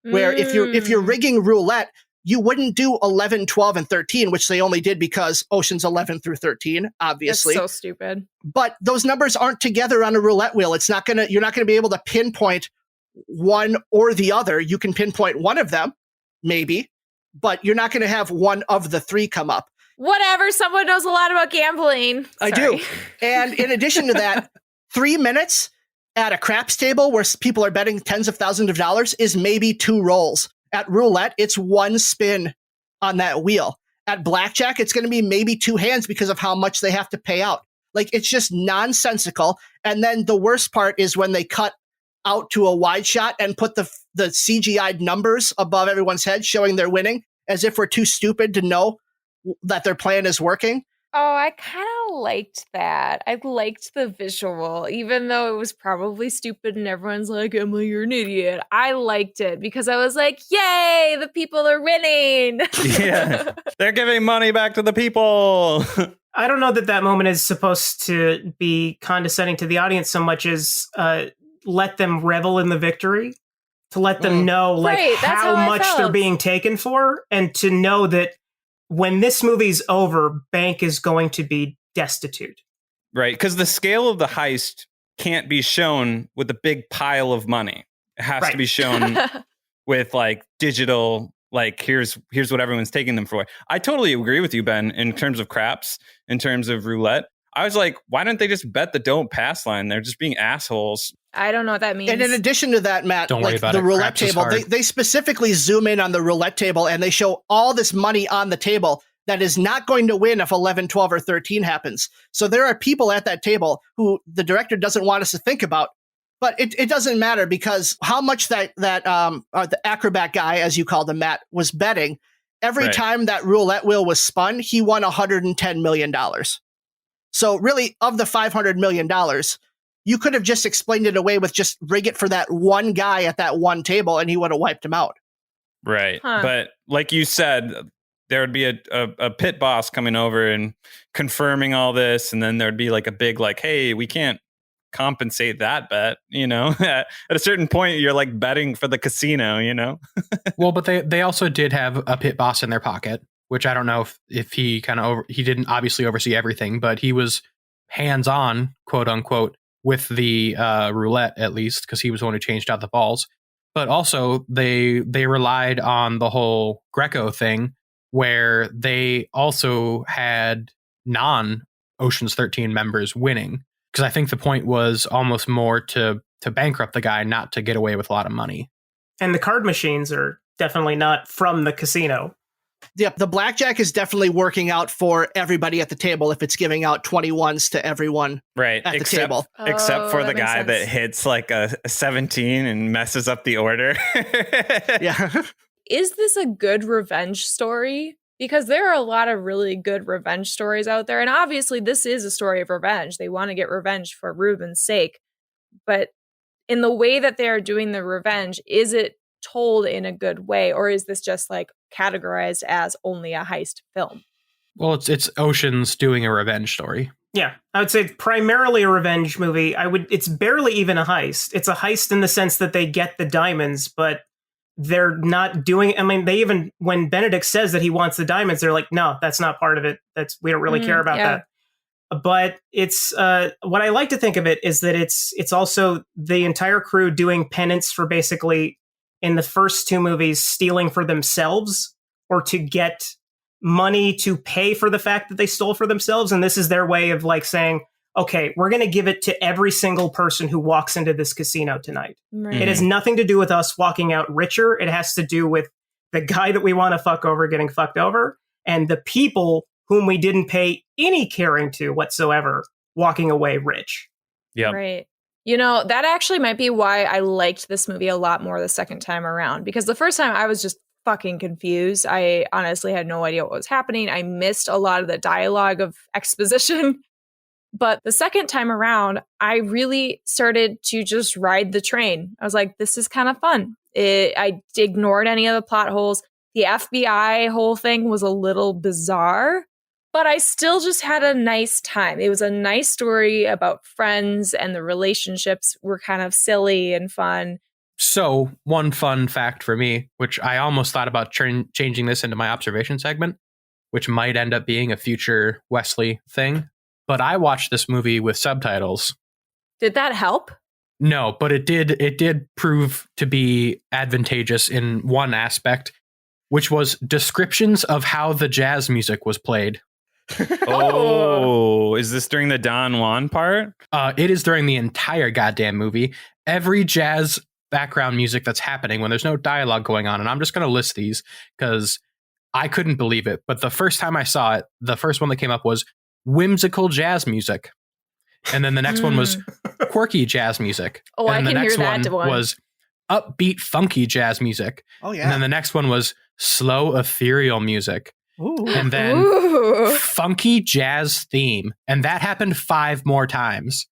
where if you're rigging roulette, you wouldn't do 11, 12, and 13, which they only did because Ocean's 11 through 13, obviously. That's so stupid. But those numbers aren't together on a roulette wheel. You're not gonna be able to pinpoint one or the other. You can pinpoint one of them, maybe, but you're not gonna have one of the three come up. Whatever. Someone knows a lot about gambling. I do. And in addition to that, 3 minutes at a craps table where people are betting tens of thousands of dollars is maybe 2 rolls. At roulette, it's 1 spin on that wheel. At blackjack, it's going to be maybe 2 hands because of how much they have to pay out. Like, it's just nonsensical. And then the worst part is when they cut out to a wide shot and put the CGI'd numbers above everyone's head showing they're winning, as if we're too stupid to know that their plan is working. Oh, I kind of liked that. I liked the visual, even though it was probably stupid and everyone's like, Emily, you're an idiot. I liked it because I was like, yay, the people are winning. Yeah, they're giving money back to the people. I don't know that moment is supposed to be condescending to the audience so much as let them revel in the victory, to let them know like how much they're being taken for, and to know that when this movie's over, Bank is going to be destitute. Right, because the scale of the heist can't be shown with a big pile of money. It has to be shown with like digital, like here's what everyone's taking them for. I totally agree with you, Ben, in terms of craps, in terms of roulette. I was like, why don't they just bet the don't pass line? They're just being assholes. I don't know what that means. And in addition to that, Matt, Don't worry about the it. roulette Craps is table, hard. they specifically zoom in on the roulette table and they show all this money on the table that is not going to win if 11, 12, or 13 happens. So there are people at that table who the director doesn't want us to think about. But it doesn't matter, because how much that the acrobat guy, as you called him, Matt, was betting, every time that roulette wheel was spun, he won $110 million. So really, of the $500 million, you could have just explained it away with just rig it for that one guy at that one table and he would have wiped him out. Right. But like you said, there would be a pit boss coming over and confirming all this. And then there'd be like a big like, hey, we can't compensate that bet. You know, at a certain point, you're like betting for the casino, you know? Well, but they also did have a pit boss in their pocket, which I don't know if he he didn't obviously oversee everything, but he was hands-on, quote unquote, with the roulette, at least, because he was the one who changed out the balls. But also they relied on the whole Greco thing, where they also had non-Ocean's 13 members winning. Because I think the point was almost more to bankrupt the guy, not to get away with a lot of money. And the card machines are definitely not from the casino. Yep, the blackjack is definitely working out for everybody at the table if it's giving out 21s to everyone at the table. Except for the guy that hits like a 17 and messes up the order. Yeah. Is this a good revenge story? Because there are a lot of really good revenge stories out there. And obviously this is a story of revenge. They want to get revenge for Ruben's sake. But in the way that they are doing the revenge, is it told in a good way? Or is this just like categorized as only a heist film? Well, it's Ocean's doing a revenge story. Yeah, I would say primarily a revenge movie. It's barely even a heist. It's a heist in the sense that they get the diamonds, but they're not doing. I mean, they even, when Benedict says that he wants the diamonds, they're like, no, that's not part of it. We don't really care about that. But it's what I like to think of it is that it's also the entire crew doing penance for basically in the first 2 movies stealing for themselves or to get money to pay for the fact that they stole for themselves. And this is their way of like saying, okay, we're going to give it to every single person who walks into this casino tonight. Right. It has nothing to do with us walking out richer. It has to do with the guy that we want to fuck over getting fucked over and the people whom we didn't pay any caring to whatsoever walking away rich. Yeah. Right. You know, that actually might be why I liked this movie a lot more the second time around, because the first time I was just fucking confused. I honestly had no idea what was happening. I missed a lot of the dialogue of exposition. But the second time around, I really started to just ride the train. I was like, this is kind of fun. I ignored any of the plot holes. The FBI whole thing was a little bizarre, but I still just had a nice time. It was a nice story about friends, and the relationships were kind of silly and fun. So, one fun fact for me, which I almost thought about changing this into my observation segment, which might end up being a future Wesley thing. But I watched this movie with subtitles. Did that help? No, but it did prove to be advantageous in one aspect, which was descriptions of how the jazz music was played. Oh, is this during the Don Juan part? It is during the entire goddamn movie. Every jazz background music that's happening when there's no dialogue going on, and I'm just going to list these because I couldn't believe it. But the first time I saw it, the first one that came up was whimsical jazz music. And then the next one was quirky jazz music. Oh, and I then can hear the that next one was upbeat, funky jazz music. Oh, yeah. And then the next one was slow, ethereal music. Ooh. And then Ooh. funky jazz theme. And that happened 5 more times.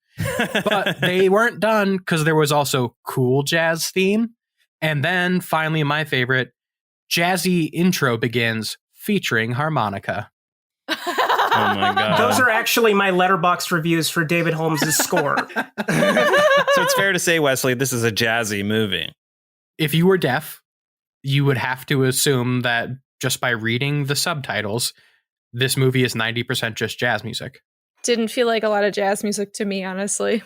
But they weren't done because there was also cool jazz theme. And then finally, my favorite, jazzy intro begins featuring harmonica. Oh my God. Those are actually my Letterboxd reviews for David Holmes' score. So it's fair to say, Wesley, this is a jazzy movie. If you were deaf, you would have to assume that just by reading the subtitles, this movie is 90% just jazz music. Didn't feel like a lot of jazz music to me, honestly.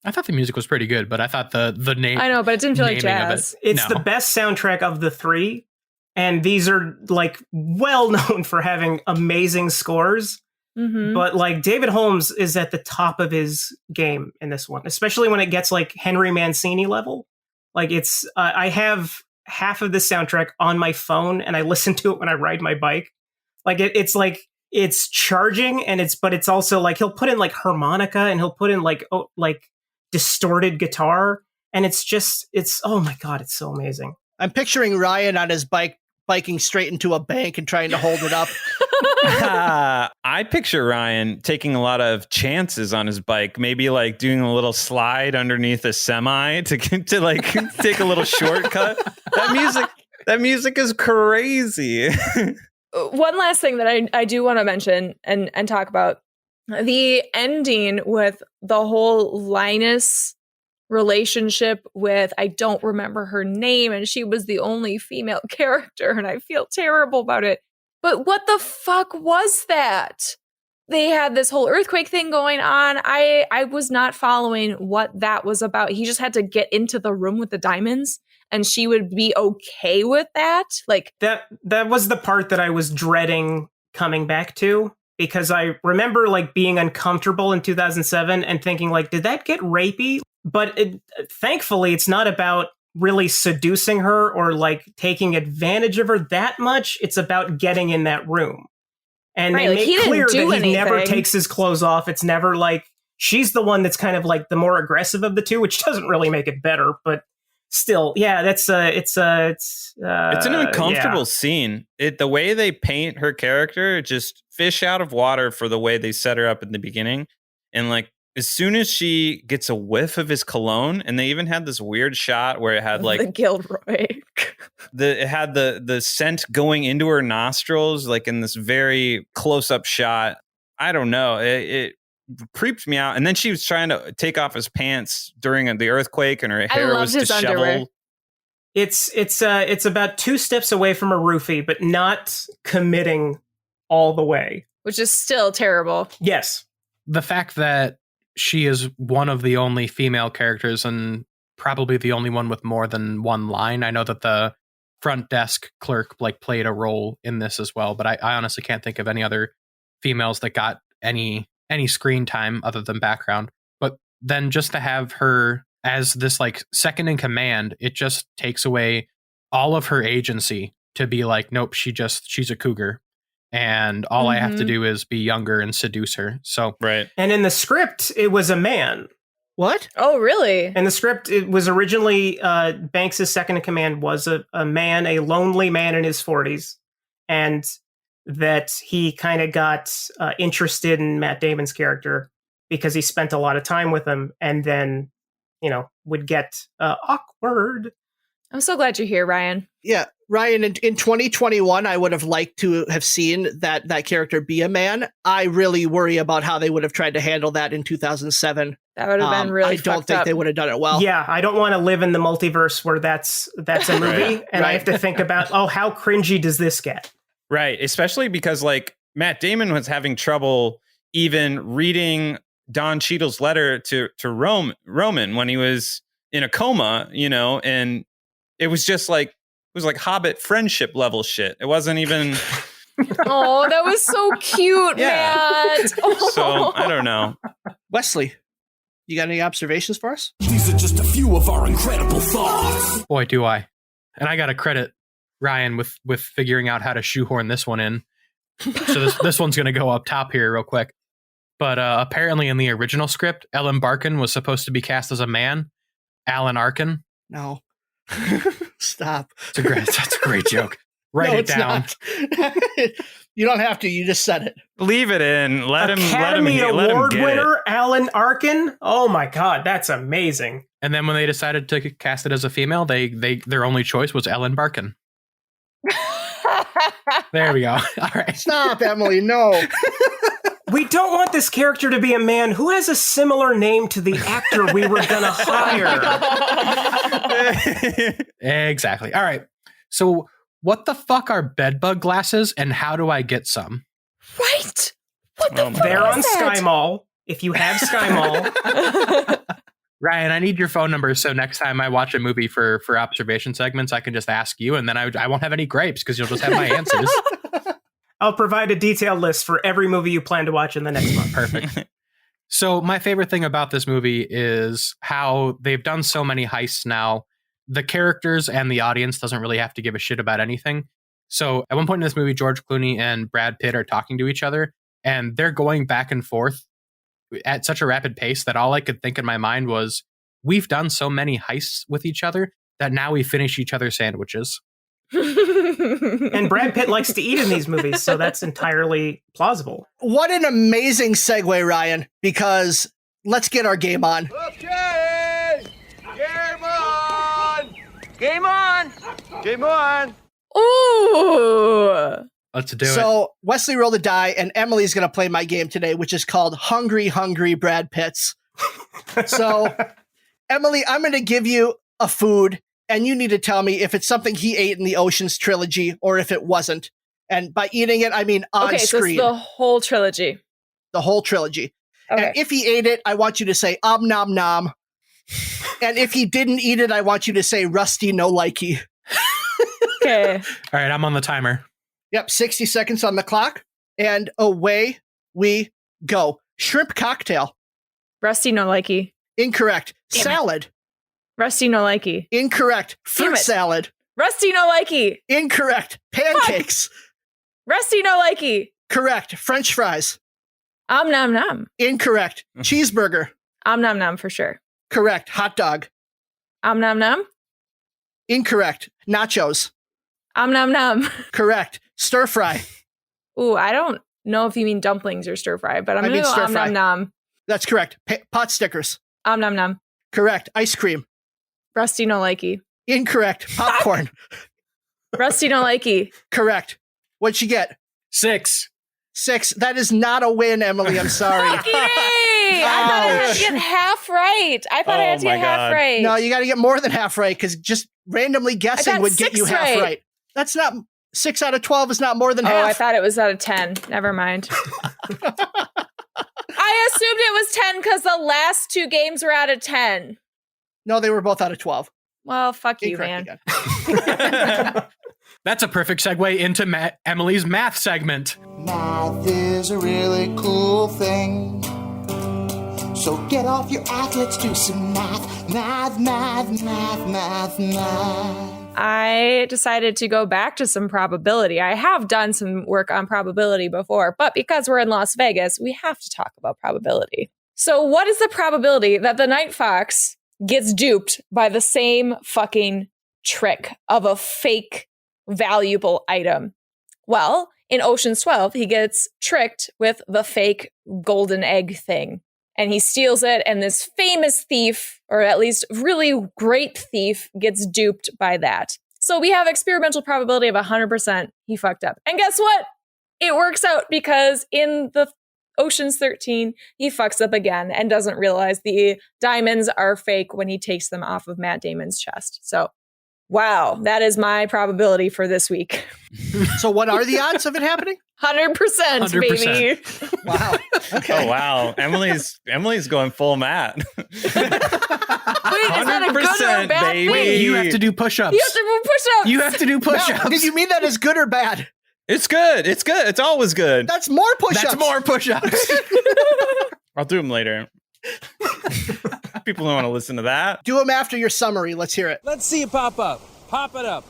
I thought the music was pretty good, but I thought the name. I know, but it didn't feel like jazz. It's the best soundtrack of the 3. And these are like well known for having amazing scores. Mm-hmm. But like David Holmes is at the top of his game in this one, especially when it gets like Henry Mancini level. Like it's, I have half of the soundtrack on my phone and I listen to it when I ride my bike. Like it's like, it's charging and but it's also like, he'll put in like harmonica and he'll put in like distorted guitar. And it's oh my God, it's so amazing. I'm picturing Ryan on his bike, biking straight into a bank and trying to hold it up. I picture Ryan taking a lot of chances on his bike, maybe like doing a little slide underneath a semi to like take a little shortcut. That music is crazy. One last thing that I do want to mention and talk about, the ending with the whole Linus relationship with, I don't remember her name, and she was the only female character, and I feel terrible about it. But what the fuck was that? They had this whole earthquake thing going on. I was not following what that was about. He just had to get into the room with the diamonds, and she would be okay with that. Like that was the part that I was dreading coming back to, because I remember like being uncomfortable in 2007 and thinking like, did that get rapey? But thankfully, it's not about really seducing her or like taking advantage of her that much. It's about getting in that room. And right, they like, make clear that anything. he never takes his clothes off. It's never like she's the one that's kind of like the more aggressive of the two, which doesn't really make it better. But still, yeah, it's an uncomfortable scene. The way they paint her character, just fish out of water for the way they set her up in the beginning. And like, as soon as she gets a whiff of his cologne, and they even had this weird shot where it had like the Gilroy, it had the scent going into her nostrils, like in this very close up shot. I don't know. It creeped me out. And then she was trying to take off his pants during the earthquake, and her hair was disheveled. Underwear. It's about 2 steps away from a roofie, but not committing all the way, which is still terrible. Yes, the fact that she is one of the only female characters and probably the only one with more than one line. I know that the front desk clerk like played a role in this as well. But I honestly can't think of any other females that got any screen time other than background. But then just to have her as this like second in command, it just takes away all of her agency to be like, nope, she's a cougar. And all I have to do is be younger and seduce her. So right. And in the script, it was a man. What? Oh, really? In the script, it was originally Banks' second in command was a man, a lonely man in his 40s, and that he kind of got interested in Matt Damon's character because he spent a lot of time with him, and then, would get awkward. I'm so glad you're here, Ryan. Yeah, Ryan, in 2021, I would have liked to have seen that character be a man. I really worry about how they would have tried to handle that in 2007. That would have been really I don't fucked think up. they would have done it well. Yeah, I don't want to live in the multiverse where that's a movie, and I have to think about, how cringy does this get? Right, especially because like Matt Damon was having trouble even reading Don Cheadle's letter to Roman when he was in a coma, and it was just like Hobbit friendship level shit. It wasn't even. Oh, that was so cute, Matt. Oh. So I don't know. Wesley, you got any observations for us? These are just a few of our incredible thoughts. boy, do I. And I got to credit Ryan with figuring out how to shoehorn this one in. So this one's going to go up top here real quick. But apparently in the original script, Ellen Barkin was supposed to be cast as a man. Alan Arkin. No. Stop. That's a great joke. Write it down. You don't have to. You just said it. Leave it in. Academy Award winner Alan Arkin. Oh my God, that's amazing. And then when they decided to cast it as a female, their only choice was Ellen Barkin. There we go. All right. Stop, Emily. No. We don't want this character to be a man who has a similar name to the actor we were going to hire. Exactly. All right. So what the fuck are bedbug glasses and how do I get some? Right. What the fuck They're is on that? Sky Mall. If you have Sky Mall. Ryan, I need your phone number so next time I watch a movie for observation segments, I can just ask you and then I won't have any grapes because you'll just have my answers. I'll provide a detailed list for every movie you plan to watch in the next month. Perfect. So my favorite thing about this movie is how they've done so many heists now. The characters and the audience doesn't really have to give a shit about anything. So at one point in this movie, George Clooney and Brad Pitt are talking to each other and they're going back and forth at such a rapid pace that all I could think in my mind was, we've done so many heists with each other that now we finish each other's sandwiches. And Brad Pitt likes to eat in these movies, so that's entirely plausible. What an amazing segue, Ryan, because let's get our game on. Okay! Game on! Game on! Game on! Ooh. Let's do it. So Wesley rolled a die, and Emily's going to play my game today, which is called Hungry, Hungry Brad Pitts. So, Emily, I'm going to give you a food, and you need to tell me if it's something he ate in the Ocean's trilogy or if it wasn't. And by eating it, I mean on Okay, so screen. it's the whole trilogy. The whole trilogy. Okay. And if he ate it, I want you to say nom nom. And if he didn't eat it, I want you to say rusty no likey. Okay. All right, I'm on the timer. Yep, 60 seconds on the clock. And away we go. Shrimp cocktail. Rusty no likey. Incorrect. Damn it. Salad. Rusty no likey. Incorrect. Damn Fruit it. salad. Rusty no likey. Incorrect. Pancakes. Rusty no likey. Correct. French fries. Nom nom. Incorrect. Cheeseburger. Nom nom for sure. Correct. Hot dog. Nom nom. Incorrect. Nachos. Nom nom. Correct. Stir fry. Ooh, I don't know if you mean dumplings or stir fry, but I'm I going to mean go stir nom fry. nom That's correct. Pot stickers. nom nom. Correct. Ice cream. Rusty no likey. Incorrect. Popcorn. Rusty no likey. Correct. What'd you get? 6. 6. That is not a win, Emily. I'm sorry. Fucking A! I thought I had to get half right. I thought I had to get half right. No, you got to get more than half right because just randomly guessing got would get 6 you half right. That's not 6 out of 12 is not more than half. I thought it was out of 10. Never mind. I assumed it was 10 because the last 2 games were out of 10. No, they were both out of 12. Well, fuck you, Incorrect man. again. That's a perfect segue into Emily's math segment. Math is a really cool thing. So get off your ass, let's do some math. Math, math, math, math, math. I decided to go back to some probability. I have done some work on probability before, but because we're in Las Vegas, we have to talk about probability. So what is the probability that the Night Fox gets duped by the same fucking trick of a fake valuable item? Well, in Ocean's 12, he gets tricked with the fake golden egg thing. And he steals it, and this famous thief, or at least really great thief, gets duped by that. So we have experimental probability of 100% he fucked up. And guess what? It works out because in the Ocean's 13, he fucks up again and doesn't realize the diamonds are fake when he takes them off of Matt Damon's chest. So, wow, that is my probability for this week. So what are the odds of it happening? 100%, baby. Wow. Okay. Oh wow, Emily's going full Matt. Wait, is that a good or 100%, bad baby. thing? You have to do push-ups. You have to do push-ups. You have to do push-ups. Now, did you mean that as good or bad? It's good. It's good. It's always good. That's more push-ups. That's more push-ups. I'll do them later. People don't want to listen to that. Do them after your summary. Let's hear it. Let's see it pop up. Pop it up.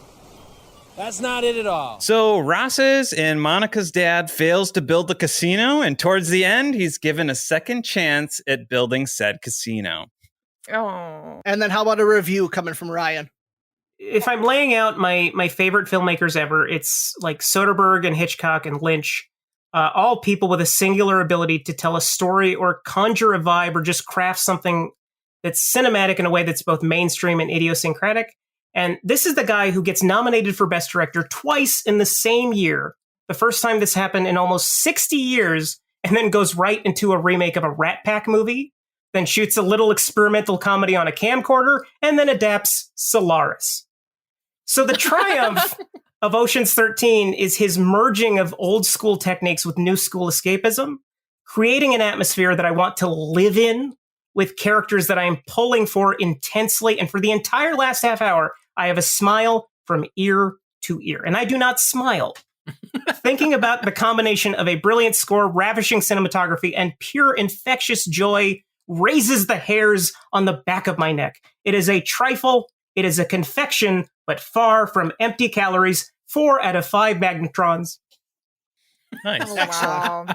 That's not it at all. So Ross's and Monica's dad fails to build the casino, and towards the end, he's given a second chance at building said casino. Oh. And then how about a review coming from Ryan? If I'm laying out my favorite filmmakers ever, it's like Soderbergh and Hitchcock and Lynch, all people with a singular ability to tell a story or conjure a vibe or just craft something that's cinematic in a way that's both mainstream and idiosyncratic. And this is the guy who gets nominated for Best Director twice in the same year. The first time this happened in almost 60 years, and then goes right into a remake of a Rat Pack movie, then shoots a little experimental comedy on a camcorder, and then adapts Solaris. So the triumph of Ocean's 13 is his merging of old school techniques with new school escapism, creating an atmosphere that I want to live in with characters that I am pulling for intensely. And for the entire last half hour, I have a smile from ear to ear. And I do not smile. Thinking about the combination of a brilliant score, ravishing cinematography, and pure infectious joy raises the hairs on the back of my neck. It is a trifle. It is a confection, but far from empty calories. 4 out of 5 magnetrons. Nice. Oh, wow.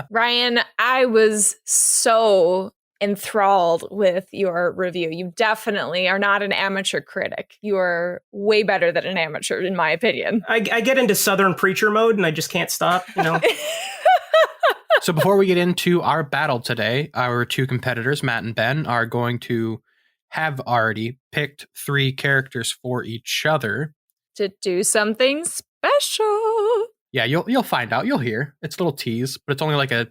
Ryan, I was so enthralled with your review. You definitely are not an amateur critic. You are way better than an amateur, in my opinion. I get into Southern preacher mode and I just can't stop, you know. So before we get into our battle today, our two competitors, Matt and Ben, are going to have already picked 3 characters for each other. To do something special. Yeah, you'll find out. You'll hear. It's a little tease, but it's only like I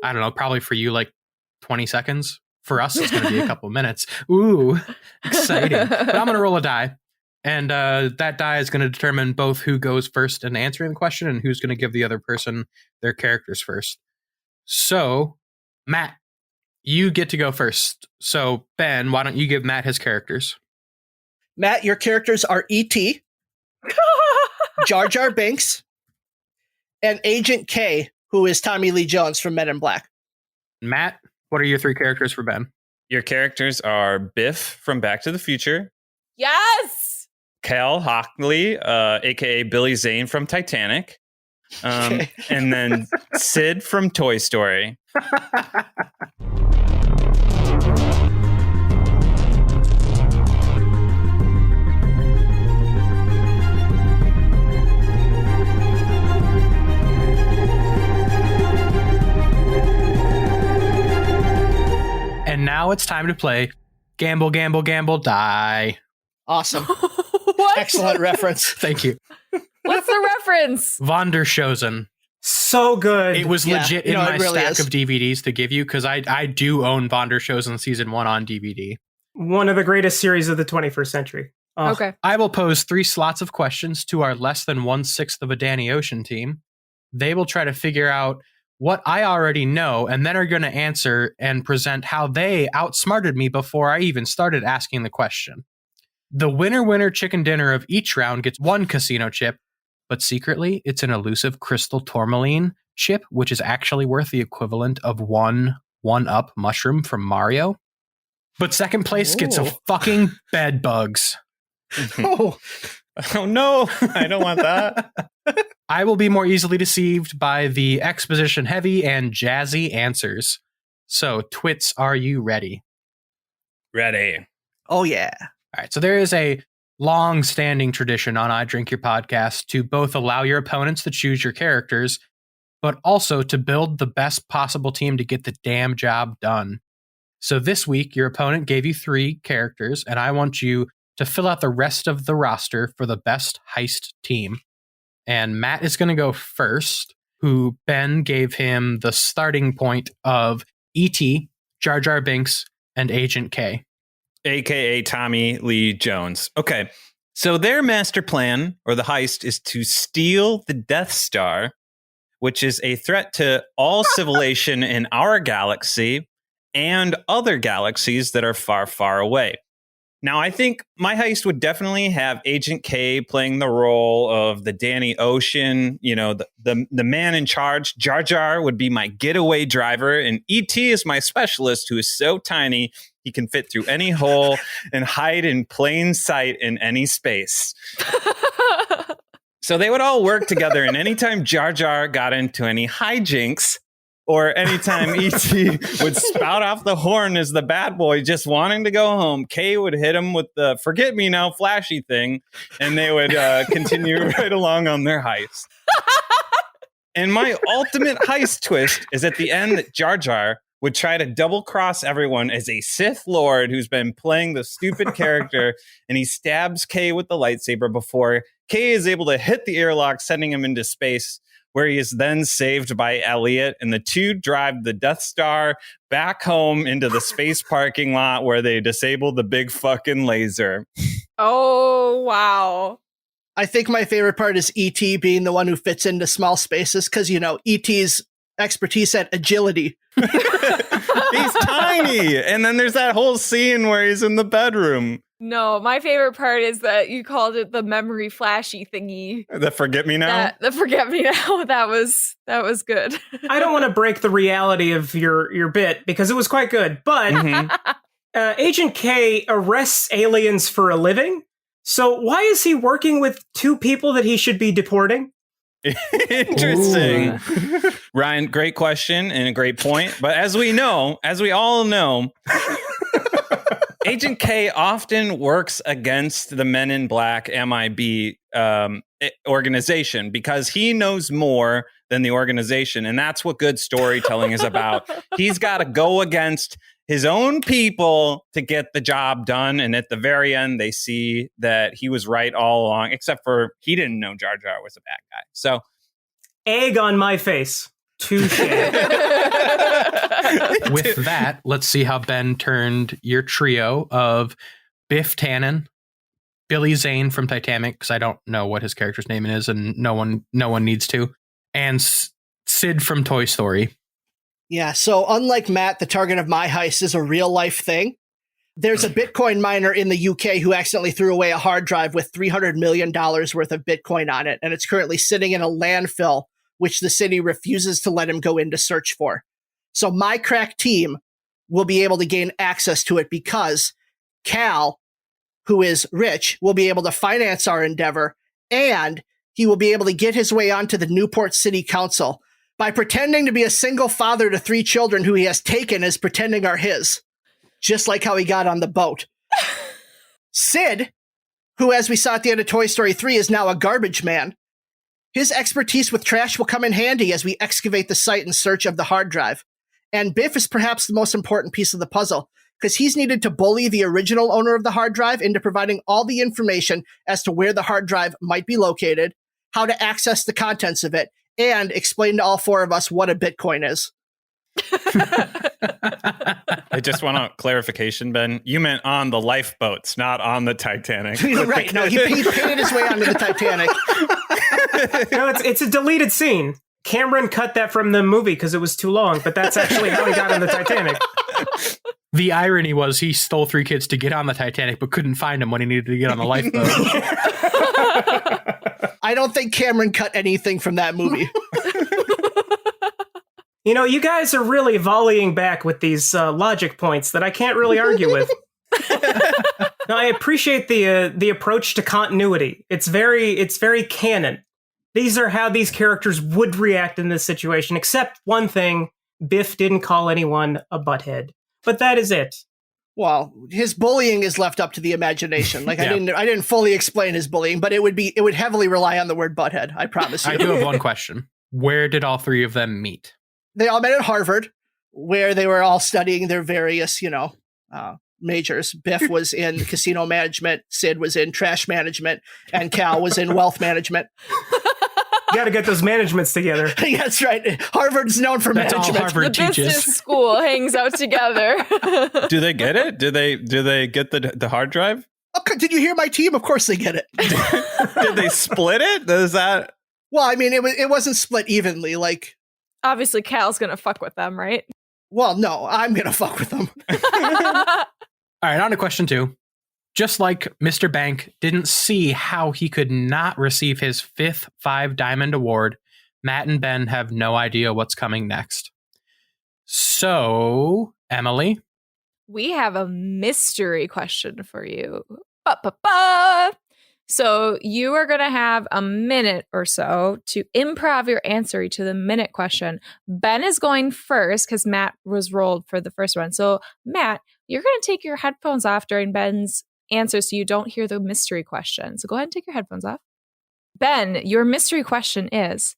don't know, probably for you like 20 seconds. For us, it's going to be a couple minutes. Ooh, exciting. But I'm going to roll a die. And that die is going to determine both who goes first in answering the question and who's going to give the other person their characters first. So, Matt, you get to go first. So, Ben, why don't you give Matt his characters? Matt, your characters are E.T., Jar Jar Binks, and Agent K, who is Tommy Lee Jones from Men in Black. Matt, what are your 3 characters for Ben? Your characters are Biff from Back to the Future, Yes! Cal Hockley, a.k.a. Billy Zane from Titanic, and then Sid from Toy Story. And now it's time to play Gamble, Gamble, Gamble, Die. Awesome. What? Excellent reference. Thank you. What's the reference? Wanderschosen. So good. It was legit in my it really stack is. of DVDs to give you because I do own Wanderschosen Season 1 on DVD. One of the greatest series of the 21st century. Oh. Okay. I will pose 3 slots of questions to our less than 1/6 of a Danny Ocean team. They will try to figure out what I already know and then are going to answer and present how they outsmarted me before I even started asking the question. The winner chicken dinner of each round gets 1 casino chip, but secretly it's an elusive crystal tourmaline chip, which is actually worth the equivalent of one up mushroom from Mario. But second place gets a fucking bed bugs. Oh no, I don't want that. I will be more easily deceived by the exposition heavy and jazzy answers. So, Twits, are you ready? Ready. Oh, yeah. All right. So there is a long-standing tradition on I Drink Your Podcast to both allow your opponents to choose your characters, but also to build the best possible team to get the damn job done. So this week, your opponent gave you 3 characters, and I want you to fill out the rest of the roster for the best heist team. And Matt is going to go first, who Ben gave him the starting point of E.T., Jar Jar Binks, and Agent K. AKA Tommy Lee Jones. Okay, so their master plan, or the heist, is to steal the Death Star, which is a threat to all civilization in our galaxy and other galaxies that are far, far away. Now, I think my heist would definitely have Agent K playing the role of the Danny Ocean, you know, the man in charge. Jar Jar would be my getaway driver, and E.T. is my specialist, who is so tiny he can fit through any hole and hide in plain sight in any space. So they would all work together, and anytime Jar Jar got into any hijinks, or anytime E.T. would spout off the horn as the bad boy just wanting to go home, Kay would hit him with the forget me now flashy thing, and they would continue right along on their heist. And my ultimate heist twist is at the end that Jar Jar would try to double cross everyone as a Sith Lord who's been playing the stupid character, and he stabs Kay with the lightsaber before Kay is able to hit the airlock, sending him into space, where he is then saved by Elliot, and the two drive the Death Star back home into the space parking lot where they disable the big fucking laser. Oh, wow. I think my favorite part is E.T. being the one who fits into small spaces, because, you know, E.T.'s expertise at agility. He's tiny. And then there's that whole scene where he's in the bedroom. No, my favorite part is that you called it the memory flashy thingy. The forget me now? The forget me now. That was good. I don't want to break the reality of your bit because it was quite good, but Agent K arrests aliens for a living. So why is he working with 2 people that he should be deporting? Interesting. Ryan, great question and a great point. But as we all know, Agent K often works against the Men in Black MIB organization because he knows more than the organization. And that's what good storytelling is about. He's got to go against his own people to get the job done. And at the very end, they see that he was right all along, except for he didn't know Jar Jar was a bad guy. So, egg on my face. Touche. With that, let's see how Ben turned your trio of Biff Tannen, Billy Zane from Titanic, because I don't know what his character's name is, and no one needs to, and Sid from Toy Story. Yeah, so unlike Matt, the target of my heist is a real life thing. There's a Bitcoin miner in the UK who accidentally threw away a hard drive with $300 million worth of Bitcoin on it, and it's currently sitting in a landfill, which the city refuses to let him go in to search for. So my crack team will be able to gain access to it because Cal, who is rich, will be able to finance our endeavor, and he will be able to get his way onto the Newport City Council by pretending to be a single father to 3 children who he has taken as pretending are his, just like how he got on the boat. Sid, who, as we saw at the end of Toy Story 3, is now a garbage man. His expertise with trash will come in handy as we excavate the site in search of the hard drive. And Biff is perhaps the most important piece of the puzzle, because he's needed to bully the original owner of the hard drive into providing all the information as to where the hard drive might be located, how to access the contents of it, and explain to all 4 of us what a Bitcoin is. I just want a clarification, Ben. You meant on the lifeboats, not on the Titanic. Right. No, he painted his way onto the Titanic. No, it's a deleted scene. Cameron cut that from the movie because it was too long, but that's actually how he got on the Titanic. The irony was he stole 3 kids to get on the Titanic, but couldn't find them when he needed to get on the lifeboat. I don't think Cameron cut anything from that movie. You know, you guys are really volleying back with these logic points that I can't really argue with. No, I appreciate the approach to continuity. It's very canon. These are how these characters would react in this situation, except one thing: Biff didn't call anyone a butthead. But that is it. Well, his bullying is left up to the imagination. Like I didn't fully explain his bullying, but it would heavily rely on the word butthead. I promise you. I do have one question. Where did all 3 of them meet? They all met at Harvard, where they were all studying their various, majors. Biff was in casino management, Sid was in trash management, and Cal was in wealth management. You got to get those managements together. Yeah, that's right. Harvard's known for management. All Harvard teaches. Business school hangs out together. Do they get it? Do they get the hard drive? Okay, did you hear my team? Of course they get it. Did they split it? Does that? Well, I mean, it wasn't split evenly. Like, obviously, Cal's gonna fuck with them, right? Well, no, I'm gonna fuck with them. All right, on to question 2. Just like Mr. Bank didn't see how he could not receive his 5th 5-diamond award, Matt and Ben have no idea what's coming next. So, Emily? We have a mystery question for you. Ba-ba-ba. So you are going to have a minute or so to improv your answer to the minute question. Ben is going first because Matt was rolled for the first one. So Matt, you're going to take your headphones off during Ben's answer so you don't hear the mystery question. So go ahead and take your headphones off. Ben, your mystery question is,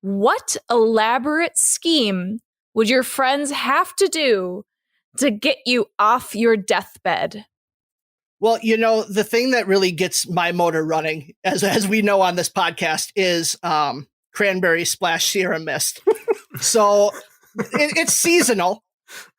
what elaborate scheme would your friends have to do to get you off your deathbed? Well, the thing that really gets my motor running, as we know on this podcast, is cranberry splash Sierra Mist. So it's seasonal.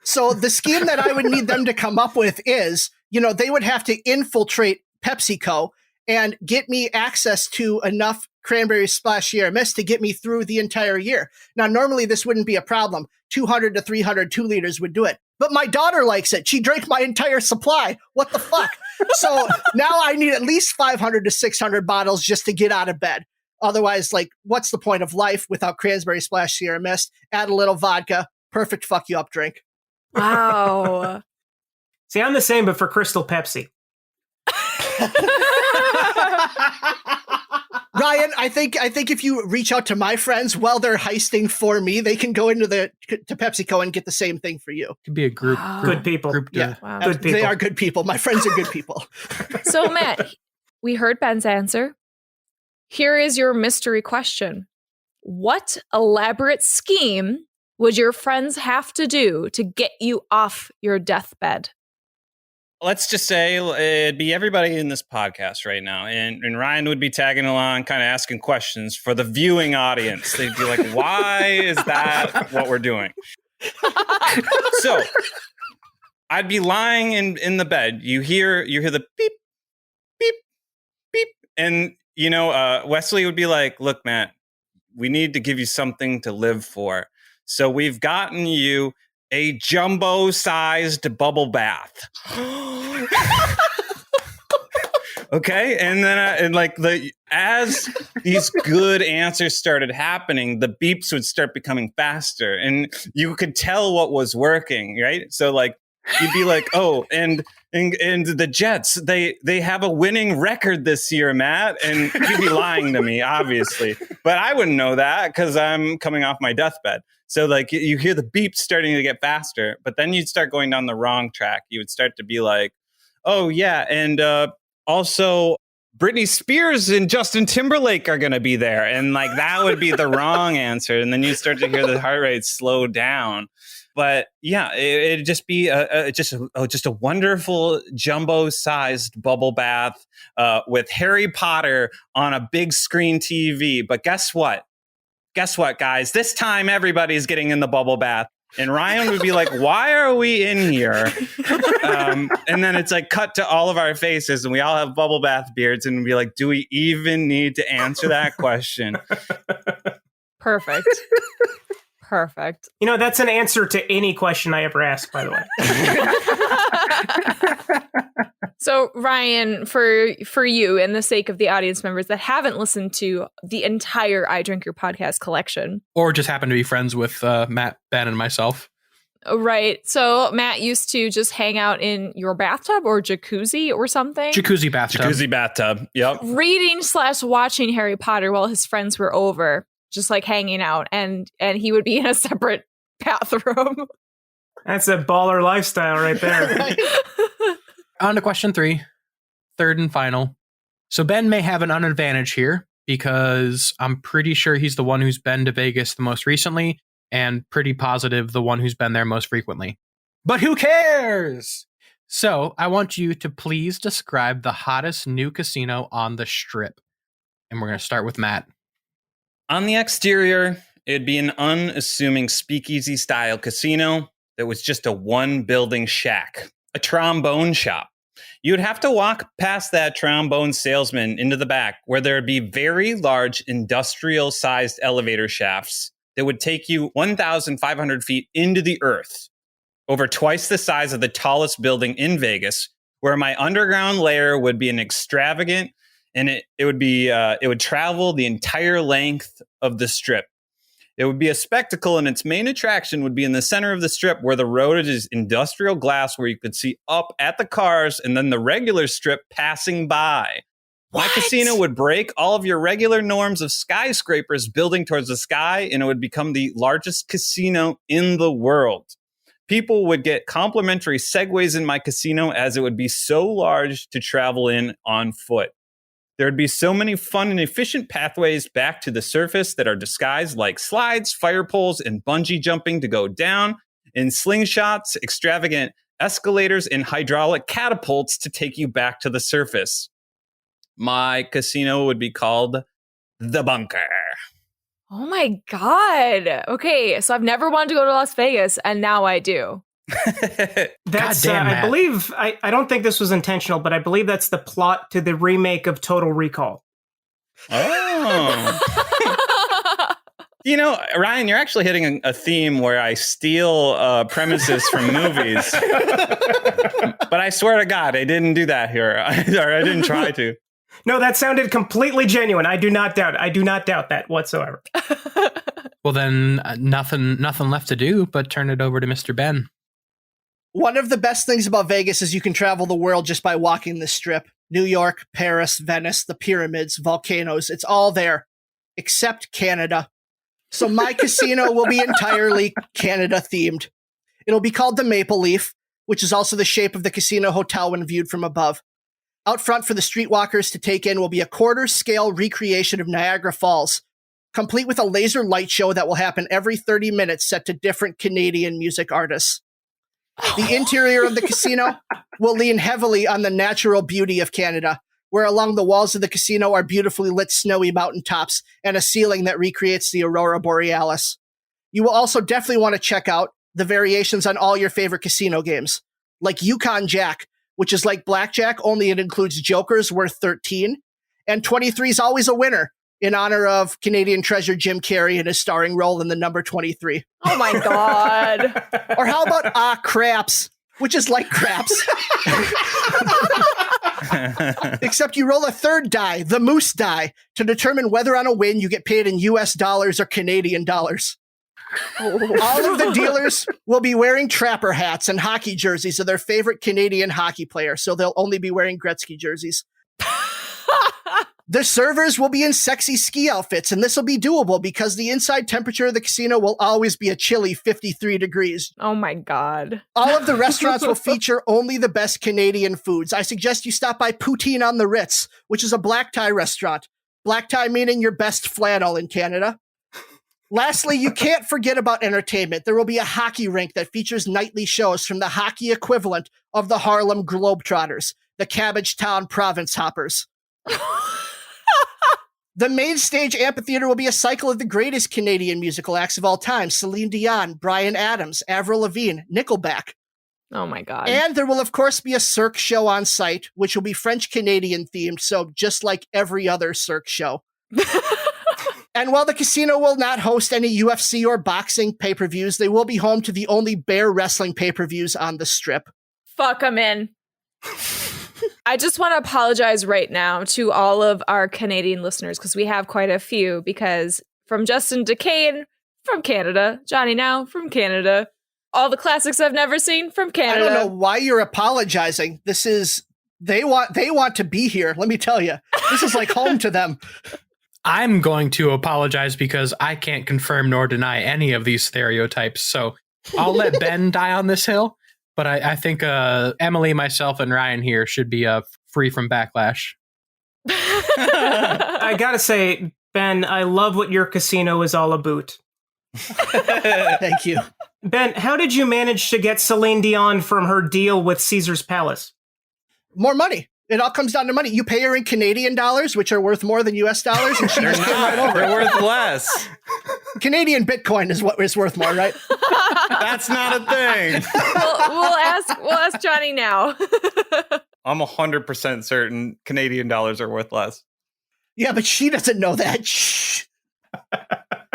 So the scheme that I would need them to come up with is, they would have to infiltrate PepsiCo and get me access to enough cranberry splash Sierra Mist to get me through the entire year. Now, normally this wouldn't be a problem. 200 to 300 2-liters would do it. But my daughter likes it. She drank my entire supply. What the fuck? So now I need at least 500 to 600 bottles just to get out of bed. Otherwise, what's the point of life without cranberry splash Sierra Mist? Add a little vodka. Perfect fuck you up drink. Wow. See, I'm the same, but for Crystal Pepsi. Ryan, I think if you reach out to my friends while they're heisting for me, they can go into to PepsiCo and get the same thing for you. Could be a group. Good people. Yeah, wow. Good people. They are good people. My friends are good people. So Matt, we heard Ben's answer. Here is your mystery question. What elaborate scheme would your friends have to do to get you off your deathbed? Let's just say it'd be everybody in this podcast right now. And Ryan would be tagging along, kind of asking questions for the viewing audience. They'd be like, why is that what we're doing? So I'd be lying in the bed. You hear the beep, beep, beep. And, Wesley would be like, look, Matt, we need to give you something to live for. So we've gotten you a jumbo-sized bubble bath. Okay, and then as these good answers started happening, the beeps would start becoming faster, and you could tell what was working, right? So you'd be like, oh, and the Jets, they have a winning record this year, Matt, and you'd be lying to me, obviously, but I wouldn't know that because I'm coming off my deathbed. So you hear the beeps starting to get faster, but then you'd start going down the wrong track. You would start to be like, oh yeah, and also Britney Spears and Justin Timberlake are going to be there. And that would be the wrong answer. And then you start to hear the heart rate slow down. But yeah, it'd just be just a wonderful jumbo-sized bubble bath with Harry Potter on a big screen TV. But guess what? Guess what, guys? This time everybody's getting in the bubble bath. And Ryan would be like, why are we in here? And then it's cut to all of our faces and we all have bubble bath beards and be like, do we even need to answer that question? Perfect. Perfect. You know, that's an answer to any question I ever ask, by the way. So, Ryan, for you and the sake of the audience members that haven't listened to the entire I Drink Your podcast collection, or just happen to be friends with Matt, Ben, and myself. Right. So Matt used to just hang out in your bathtub or jacuzzi or something. Jacuzzi bathtub. Jacuzzi bathtub. Yep. Reading/watching Harry Potter while his friends were over, just like hanging out, and he would be in a separate bathroom. That's a baller lifestyle right there. Right? On to question 3, third and final. So Ben may have an advantage here because I'm pretty sure he's the one who's been to Vegas the most recently, and pretty positive the one who's been there most frequently. But who cares? So I want you to please describe the hottest new casino on the Strip. And we're going to start with Matt. On the exterior, it'd be an unassuming speakeasy-style casino that was just a one-building shack, a trombone shop. You'd have to walk past that trombone salesman into the back, where there'd be very large industrial-sized elevator shafts that would take you 1,500 feet into the earth, over twice the size of the tallest building in Vegas, where my underground lair would be an extravagant, and it would travel the entire length of the Strip. It would be a spectacle, and its main attraction would be in the center of the Strip, where the road is industrial glass, where you could see up at the cars, and then the regular Strip passing by. My casino would break all of your regular norms of skyscrapers building towards the sky, and it would become the largest casino in the world. People would get complimentary segways in my casino, as it would be so large to travel in on foot. There would be so many fun and efficient pathways back to the surface that are disguised like slides, fire poles, and bungee jumping to go down, and slingshots, extravagant escalators, and hydraulic catapults to take you back to the surface. My casino would be called The Bunker. Oh my God. Okay, so I've never wanted to go to Las Vegas, and now I do. That's Goddamn, I Matt. believe I don't think this was intentional, but I believe that's the plot to the remake of Total Recall. Oh. You know, Ryan, you're actually hitting a theme where I steal premises from movies. But I swear to God, I didn't do that here. Or I didn't try to. No, that sounded completely genuine. I do not doubt that whatsoever. Well, then nothing left to do but turn it over to Mr. Ben. One of the best things about Vegas is you can travel the world just by walking the Strip. New York, Paris, Venice, the pyramids, volcanoes, it's all there, except Canada. So my casino will be entirely Canada themed. It'll be called the Maple Leaf, which is also the shape of the casino hotel when viewed from above. Out front for the streetwalkers to take in will be a quarter-scale recreation of Niagara Falls, complete with a laser light show that will happen every 30 minutes set to different Canadian music artists. The interior of the casino will lean heavily on the natural beauty of Canada, where along the walls of the casino are beautifully lit snowy mountaintops and a ceiling that recreates the Aurora Borealis. You will also definitely want to check out the variations on all your favorite casino games, like Yukon Jack, which is like blackjack, only it includes jokers worth 13, and 23 is always a winner, in honor of Canadian treasure Jim Carrey and his starring role in the number 23. Oh my God. Or how about Craps, which is like craps. Except you roll a third die, the moose die, to determine whether on a win you get paid in US dollars or Canadian dollars. All of the dealers will be wearing trapper hats and hockey jerseys of their favorite Canadian hockey player, so they'll only be wearing Gretzky jerseys. The servers will be in sexy ski outfits, and this will be doable because the inside temperature of the casino will always be a chilly 53 degrees. Oh my God. All of the restaurants will feature only the best Canadian foods. I suggest you stop by Poutine on the Ritz, which is a black tie restaurant. Black tie meaning your best flannel in Canada. Lastly, you can't forget about entertainment. There will be a hockey rink that features nightly shows from the hockey equivalent of the Harlem Globetrotters, the Cabbage Town Province Hoppers. The main stage amphitheater will be a cycle of the greatest Canadian musical acts of all time: Celine Dion, Bryan Adams, Avril Lavigne, Nickelback. Oh my God. And there will, of course, be a Cirque show on site, which will be French-Canadian themed, so just like every other Cirque show. And while the casino will not host any UFC or boxing pay-per-views, they will be home to the only bear wrestling pay-per-views on the strip. Fuck, I'm in. I just want to apologize right now to all of our Canadian listeners, because we have quite a few, because from Justin DeCane from Canada, Johnny Now from Canada, all the classics I've never seen from Canada. I don't know why you're apologizing. This is, they want to be here. Let me tell you, this is like home to them. I'm going to apologize because I can't confirm nor deny any of these stereotypes. So I'll let Ben die on this hill. But I think Emily, myself, and Ryan here should be free from backlash. I gotta say, Ben, I love what your casino is all about. Thank you. Ben, how did you manage to get Celine Dion from her deal with Caesar's Palace? More money. It all comes down to money. You pay her in Canadian dollars, which are worth more than US dollars, and she just came right over. They're worth less. Canadian Bitcoin is what is worth more, right? That's not a thing. We'll ask Johnny Now. I'm 100% certain Canadian dollars are worth less. Yeah, but she doesn't know that. Shh.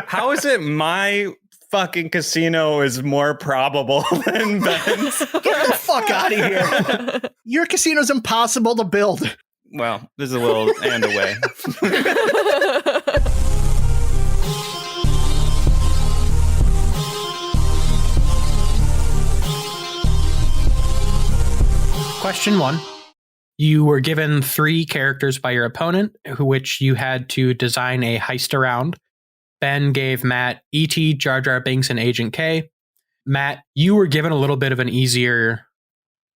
How is it my fucking casino is more probable than Ben's? Get the fuck out of here. Your casino's impossible to build. Well, there's a little and away. Question 1. You were given 3 characters by your opponent, which you had to design a heist around. Ben gave Matt E.T., Jar Jar Binks, and Agent K. Matt, you were given a little bit of an easier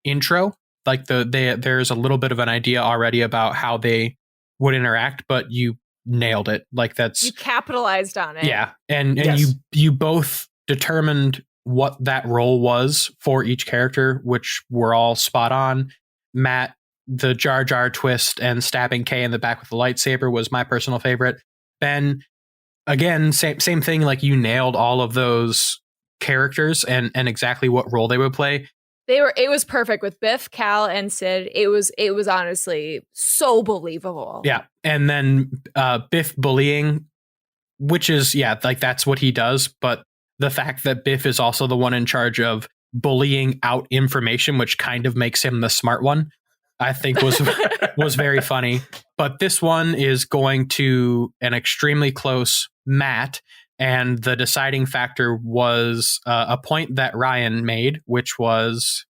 intro. Like there's a little bit of an idea already about how they would interact, but you nailed it. Like you capitalized on it. Yeah. And Yes. you both determined what that role was for each character, which were all spot on. Matt, the Jar Jar twist and stabbing Kay in the back with the lightsaber was my personal favorite. Ben, again, same thing. Like you nailed all of those characters and exactly what role they would play. It was perfect with Biff, Cal, and Sid. It was honestly so believable. Yeah. And then Biff bullying, which is, like that's what he does. But the fact that Biff is also the one in charge of bullying out information, which kind of makes him the smart one, I think was very funny. But this one is going to an extremely close Matt. And the deciding factor was a point that Ryan made, which was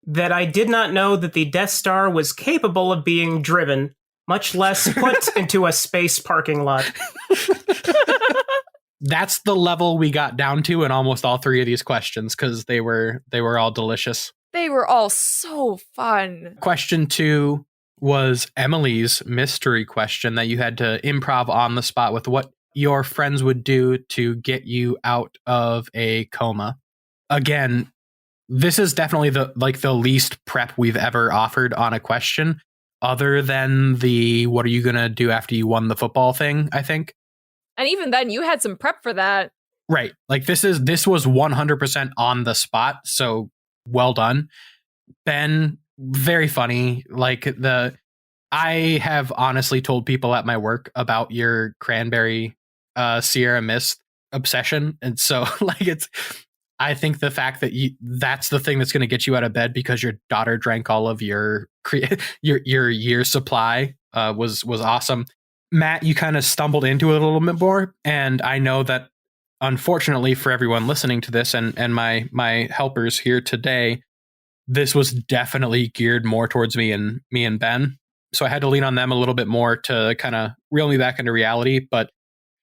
that I did not know that the Death Star was capable of being driven, much less put into a space parking lot. That's the level we got down to in almost all 3 of these questions, because they were all delicious. They were all so fun. Question 2 was Emily's mystery question that you had to improv on the spot with what your friends would do to get you out of a coma. Again, this is definitely the least prep we've ever offered on a question, other than the what are you gonna do after you won the football thing, I think. And even then, you had some prep for that. Right. Like this was 100% on the spot, so well done. Ben, very funny. I have honestly told people at my work about your cranberry Sierra Mist obsession, and so I think the fact that that's the thing that's going to get you out of bed because your daughter drank all of your year's supply was awesome. Matt, you kind of stumbled into it a little bit more, and I know that unfortunately for everyone listening to this and my helpers here today, this was definitely geared more towards me and Ben. So I had to lean on them a little bit more to kind of reel me back into reality, but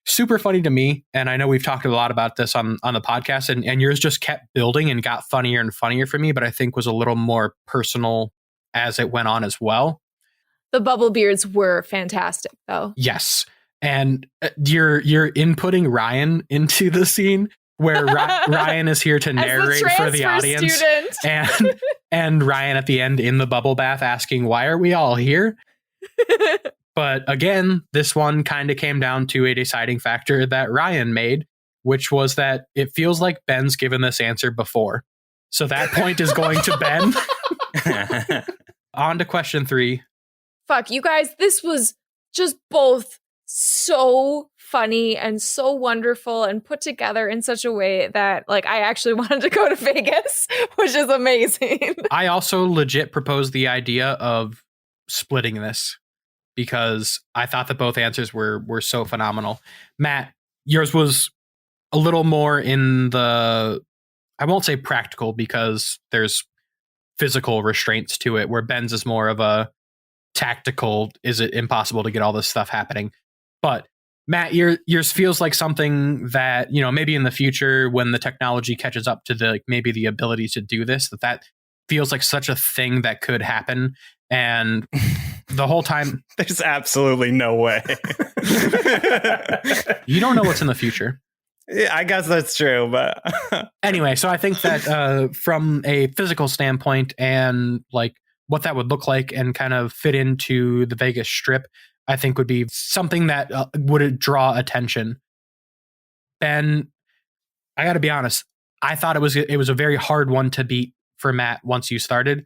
super funny to me. And I know we've talked a lot about this on the podcast, and yours just kept building and got funnier and funnier for me, but I think was a little more personal as it went on as well. The bubble beards were fantastic, though. Yes. And you're inputting Ryan into the scene where Ryan is here to narrate for the audience. And Ryan at the end in the bubble bath asking, why are we all here? But again, this one kind of came down to a deciding factor that Ryan made, which was that it feels like Ben's given this answer before. So that point is going to Ben. On to question 3. Fuck, you guys, this was just both so funny and so wonderful and put together in such a way that like I actually wanted to go to Vegas, which is amazing. I also legit proposed the idea of splitting this because I thought that both answers were so phenomenal. Matt, yours was a little more in the, I won't say practical because there's physical restraints to it, where Ben's is more of a tactical, is it impossible to get all this stuff happening? But Matt, yours feels like something that, you know, maybe in the future when the technology catches up to the maybe the ability to do this, that feels like such a thing that could happen. And the whole time, there's absolutely no way. You don't know what's in the future. Yeah, I guess that's true, but anyway, so I think that from a physical standpoint and like what that would look like and kind of fit into the Vegas Strip, I think would be something that would draw attention. Ben, I got to be honest, I thought it was a very hard one to beat for Matt once you started,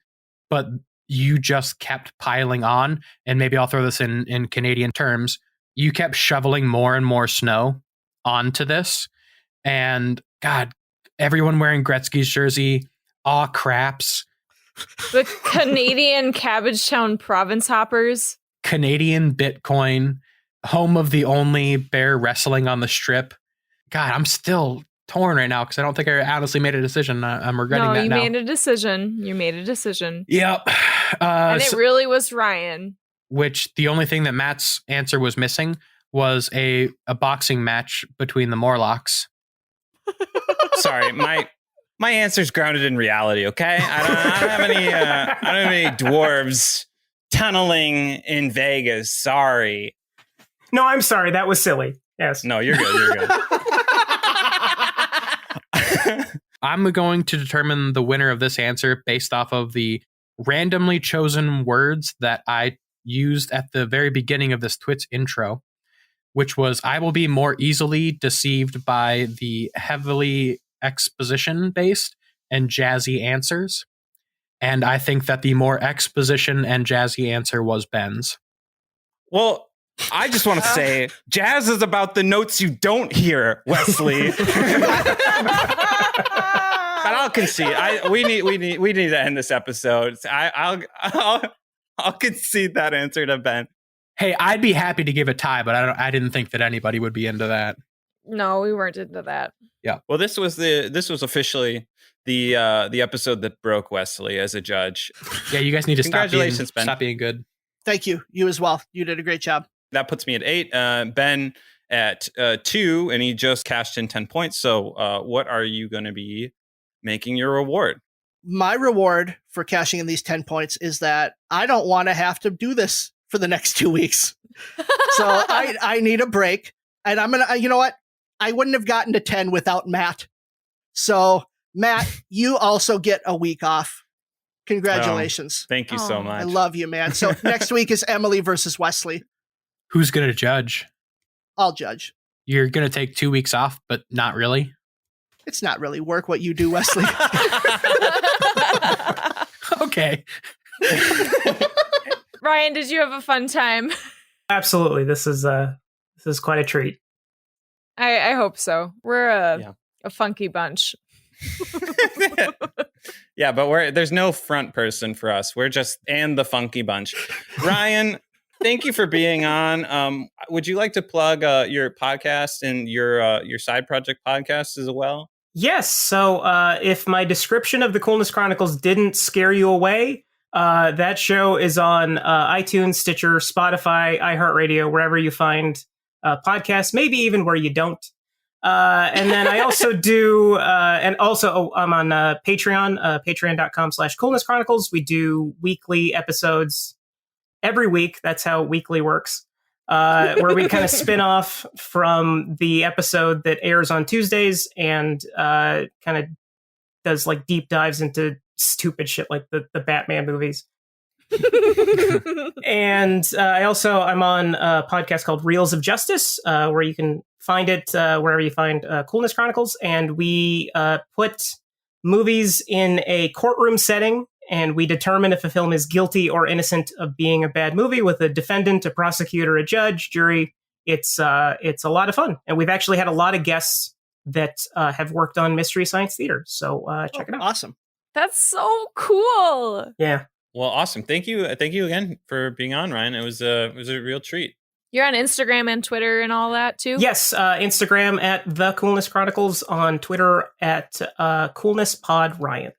but you just kept piling on, and maybe I'll throw this in Canadian terms. You kept shoveling more and more snow onto this, and God, everyone wearing Gretzky's jersey, aw craps. The Canadian Cabbagetown province hoppers. Canadian Bitcoin, home of the only bear wrestling on the Strip. God, I'm still torn right now because I don't think I honestly made a decision. I'm regretting that now. No, you made a decision. You made a decision. Yep. And it really was Ryan. Which the only thing that Matt's answer was missing was a boxing match between the Morlocks. Sorry, my answer's grounded in reality. Okay, I don't have any dwarves tunneling in Vegas. Sorry. No, I'm sorry. That was silly. Yes. No, you're good. You're good. I'm going to determine the winner of this answer based off of the randomly chosen words that I used at the very beginning of this Twits intro, which was, I will be more easily deceived by the heavily exposition-based and jazzy answers. And I think that the more exposition and jazzy answer was Ben's. Well, I just want to say, jazz is about the notes you don't hear, Wesley. But I'll concede. We need to end this episode. I'll concede that answer to Ben. Hey, I'd be happy to give a tie, but I didn't think that anybody would be into that. No, we weren't into that. Yeah. Well, this was officially the episode that broke Wesley as a judge. Yeah, you guys need to Congratulations, Ben. Stop being good. Thank you. You as well. You did a great job. That puts me at 8. Ben at 2, and he just cashed in 10 points. So what are you going to be making your reward? My reward for cashing in these 10 points is that I don't want to have to do this for the next 2 weeks. So I need a break. And I'm going to, you know what? I wouldn't have gotten to 10 without Matt. So Matt, you also get a week off. Congratulations. Thank you so much. I love you, man. So next week is Emily versus Wesley. Who's going to judge? I'll judge. You're going to take 2 weeks off, but not really? It's not really work what you do, Wesley. Okay. Ryan, did you have a fun time? Absolutely. This is quite a treat. I hope so. We're a funky bunch. Yeah, but there's no front person for us. We're just and the funky bunch. Ryan, thank you for being on. Would you like to plug your podcast and your side project podcast as well? Yes. So if my description of the Coolness Chronicles didn't scare you away, that show is on iTunes, Stitcher, Spotify, iHeartRadio, wherever you find podcasts, maybe even where you don't. And then I also do, I'm on Patreon, patreon.com/Coolness Chronicles. We do weekly episodes every week. That's how weekly works. Where we kind of spin off from the episode that airs on Tuesdays and kind of does like deep dives into stupid shit like the Batman movies. And I'm on a podcast called Reels of Justice, where you can find it wherever you find Coolness Chronicles. And we put movies in a courtroom setting, and we determine if a film is guilty or innocent of being a bad movie with a defendant, a prosecutor, a judge, jury, it's a lot of fun. And we've actually had a lot of guests that have worked on Mystery Science Theater. So check it out. Awesome. That's so cool. Yeah. Well, awesome. Thank you again for being on, Ryan. It was a real treat. You're on Instagram and Twitter and all that too? Yes, Instagram at the Coolness Chronicles, on Twitter at Coolness Pod Ryan.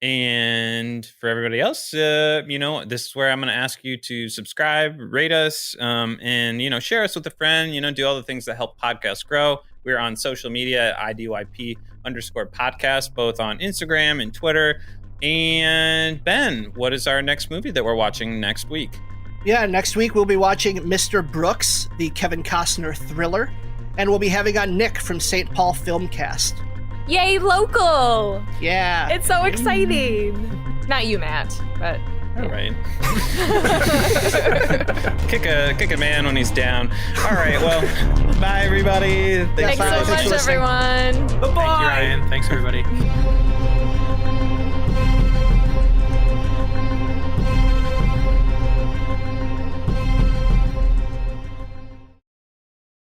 And for everybody else, this is where I'm going to ask you to subscribe, rate us, and, share us with a friend, do all the things that help podcasts grow. We're on social media at IDYP_podcast, both on Instagram and Twitter. And Ben, what is our next movie that we're watching next week? Yeah, next week we'll be watching Mr. Brooks, the Kevin Costner thriller, and we'll be having on Nick from St. Paul Filmcast. Yay, local! Yeah. It's so exciting. Not you, Matt, but... All right. kick a man when he's down. All right, well, bye, everybody. Thanks so much, everyone. Bye-bye. Thank you, Ryan. Thanks, everybody.